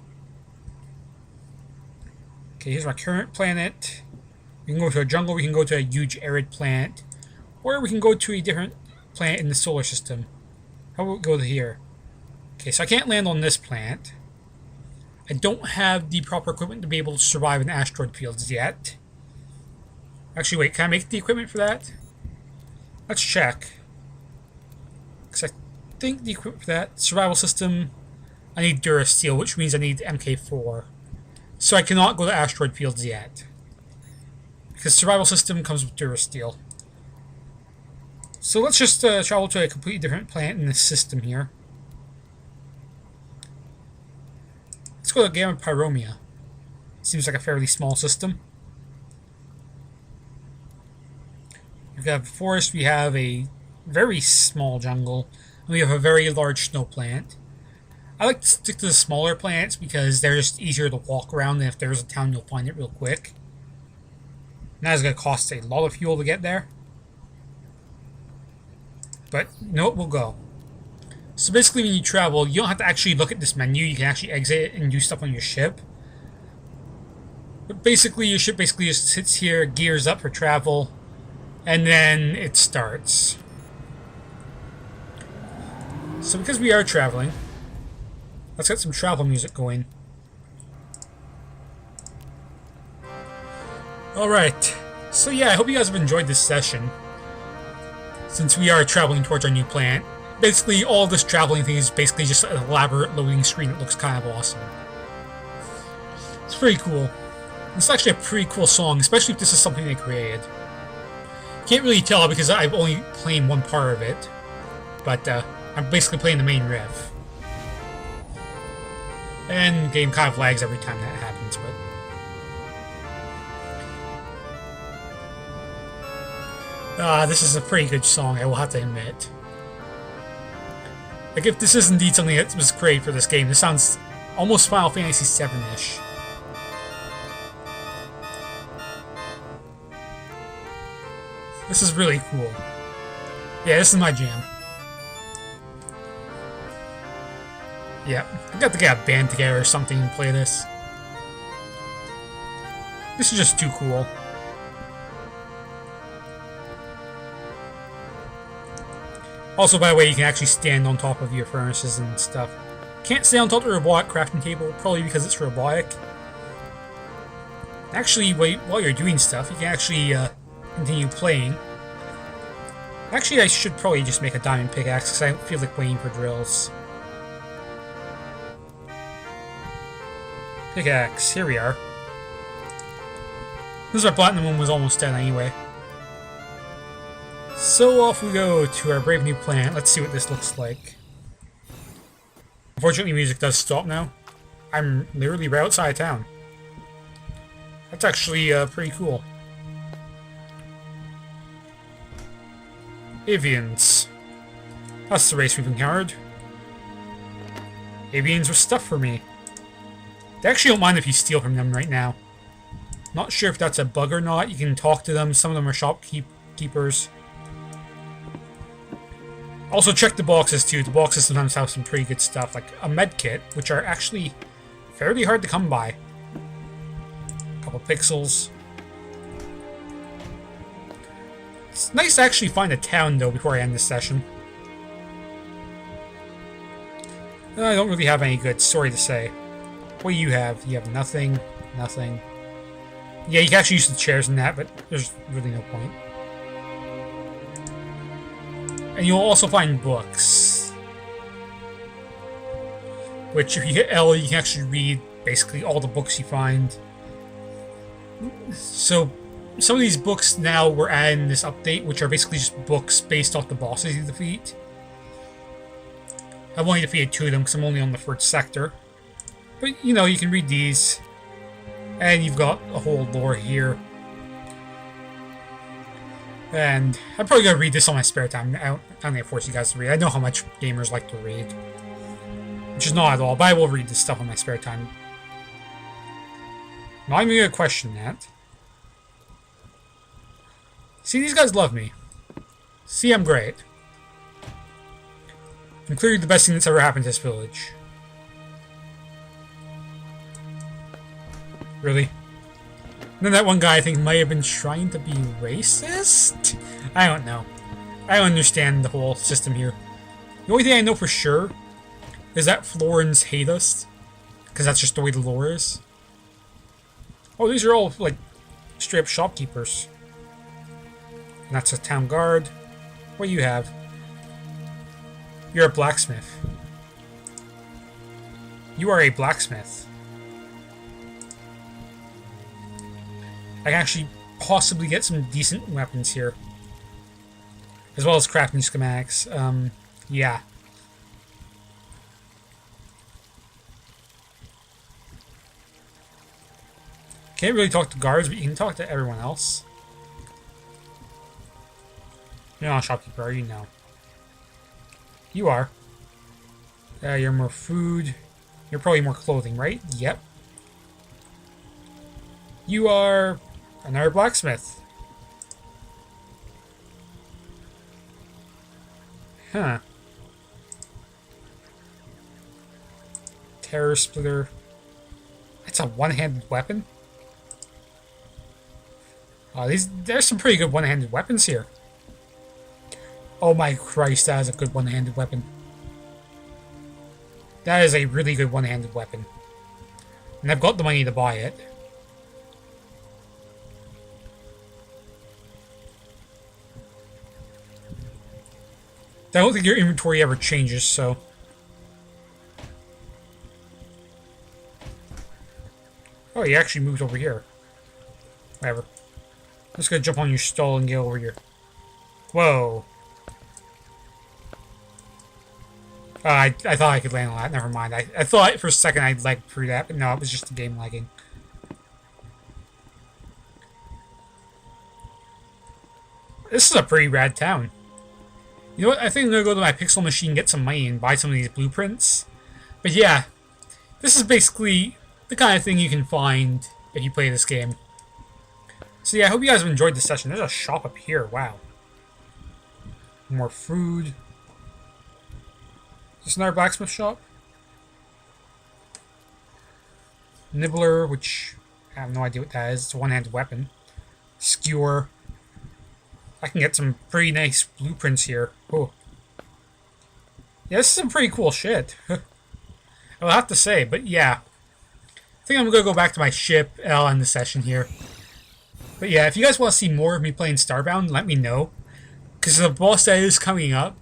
okay, here's my current planet. We can go to a jungle, we can go to a huge arid planet, or we can go to a different planet in the solar system. How about we go to here? Okay, so I can't land on this planet. I don't have the proper equipment to be able to survive in asteroid fields yet. Actually, wait, can I make the equipment for that? Let's check. Because I think the equipment for that, survival system, I need Durasteel, which means I need MK4. So I cannot go to asteroid fields yet. Because survival system comes with Durasteel. So let's just travel to a completely different planet in this system here. Let's go to Gamma Pyromia. Seems like a fairly small system. We have a forest, we have a very small jungle, and we have a very large snow planet. I like to stick to the smaller planets because they're just easier to walk around, and if there's a town, you'll find it real quick. And that is going to cost a lot of fuel to get there. But, you know what, we'll go. So basically when you travel, you don't have to actually look at this menu, you can actually exit it and do stuff on your ship. But basically your ship basically just sits here, gears up for travel, and then it starts. So because we are traveling, let's get some travel music going. Alright, so yeah, I hope you guys have enjoyed this session. Since we are traveling towards our new planet, basically all this traveling thing is basically just an elaborate loading screen that looks kind of awesome. It's pretty cool. It's actually a pretty cool song, especially if this is something they created. Can't really tell because I've only played one part of it, but I'm basically playing the main riff. And the game kind of lags every time that happens, but... this is a pretty good song, I will have to admit. Like, if this is indeed something that was created for this game, this sounds almost Final Fantasy VII-ish. This is really cool. Yeah, this is my jam. Yeah, I got to get a band together or something and play this. This is just too cool. Also, by the way, you can actually stand on top of your furnaces and stuff. Can't stay on top of the robotic crafting table, probably because it's robotic. Actually, while you're doing stuff, you can actually continue playing. Actually, I should probably just make a diamond pickaxe because I don't feel like waiting for drills. Pickaxe, here we are. This is our platinum one was almost done anyway. So off we go to our brave new planet. Let's see what this looks like. Unfortunately, music does stop now. I'm literally right outside town. That's actually pretty cool. Avians. That's the race we've encountered. Avians were stuff for me. They actually don't mind if you steal from them right now. Not sure if that's a bug or not. You can talk to them. Some of them are shopkeepers. Also check the boxes too. The boxes sometimes have some pretty good stuff, like a med kit, which are actually fairly hard to come by. A couple pixels. It's nice to actually find a town though before I end this session. I don't really have any good story to say. What do you have? You have nothing, nothing. Yeah, you can actually use the chairs in that, but there's really no point. And you'll also find books. Which, if you hit L, you can actually read basically all the books you find. So, some of these books now were added in this update, which are basically just books based off the bosses you defeat. I've only defeated 2 of them because I'm only on the first sector. But, you know, you can read these. And you've got a whole lore here. And I'm probably going to read this on my spare time. I don't going to force you guys to read. I know how much gamers like to read. Which is not at all, but I will read this stuff on my spare time. Not even going to question that. See, these guys love me. See, I'm great. I'm clearly the best thing that's ever happened to this village. Really? And then that one guy I think might have been trying to be racist? I don't know. I don't understand the whole system here. The only thing I know for sure is that Florins hate us. Because that's just the way the lore is. Oh, these are all, like, straight up shopkeepers. And that's a town guard. What do you have? You're a blacksmith. You are a blacksmith. I can actually possibly get some decent weapons here. As well as crafting schematics. Yeah. Can't really talk to guards, but you can talk to everyone else. You're not a shopkeeper, are you? No. You are. You're more food. You're probably more clothing, right? Yep. You are another blacksmith. Huh. Terror splitter. It's a one-handed weapon? Oh, there's some pretty good one-handed weapons here. Oh my Christ, that is a good one-handed weapon. That is a really good one-handed weapon. And I've got the money to buy it. I don't think your inventory ever changes, so... Oh, he actually moved over here. Whatever. I'm just gonna jump on your stall and get over here. Whoa. I thought I could land on that. Never mind. I thought for a second I'd lag through that, but no, it was just the game lagging. This is a pretty rad town. You know what? I think I'm gonna go to my pixel machine, get some money, and buy some of these blueprints. But yeah, this is basically the kind of thing you can find if you play this game. So yeah, I hope you guys have enjoyed this session. There's a shop up here. Wow. More food. Is this another blacksmith shop? Nibbler, which I have no idea what that is. It's a one-handed weapon. Skewer. I can get some pretty nice blueprints here. Oh. Yeah, this is some pretty cool shit. I'll have to say, but yeah. I think I'm going to go back to my ship and I'll end the session here. But yeah, if you guys want to see more of me playing Starbound, let me know. Because the boss that is coming up,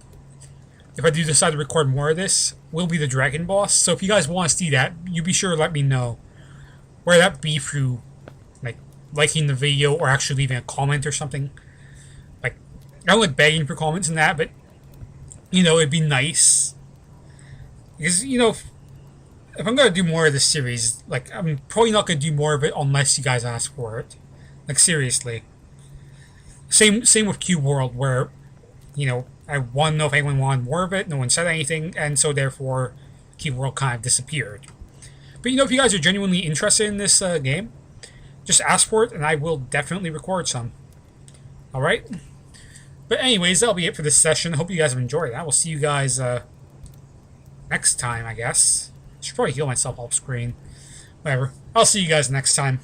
if I do decide to record more of this, will be the dragon boss. So if you guys want to see that, you be sure to let me know. Whether that be through like liking the video or actually leaving a comment or something. Like, I don't like begging for comments and that, but you know, it'd be nice. Because, you know, if I'm going to do more of this series, like, I'm probably not going to do more of it unless you guys ask for it. Like, seriously. Same with Cube World, where, you know, I want to know if anyone wanted more of it, no one said anything, and so therefore, Cube World kind of disappeared. But, you know, if you guys are genuinely interested in this game, just ask for it, and I will definitely record some. Alright? But anyways, that'll be it for this session. I hope you guys have enjoyed it. I will see you guys next time, I guess. I should probably heal myself off screen. Whatever. I'll see you guys next time.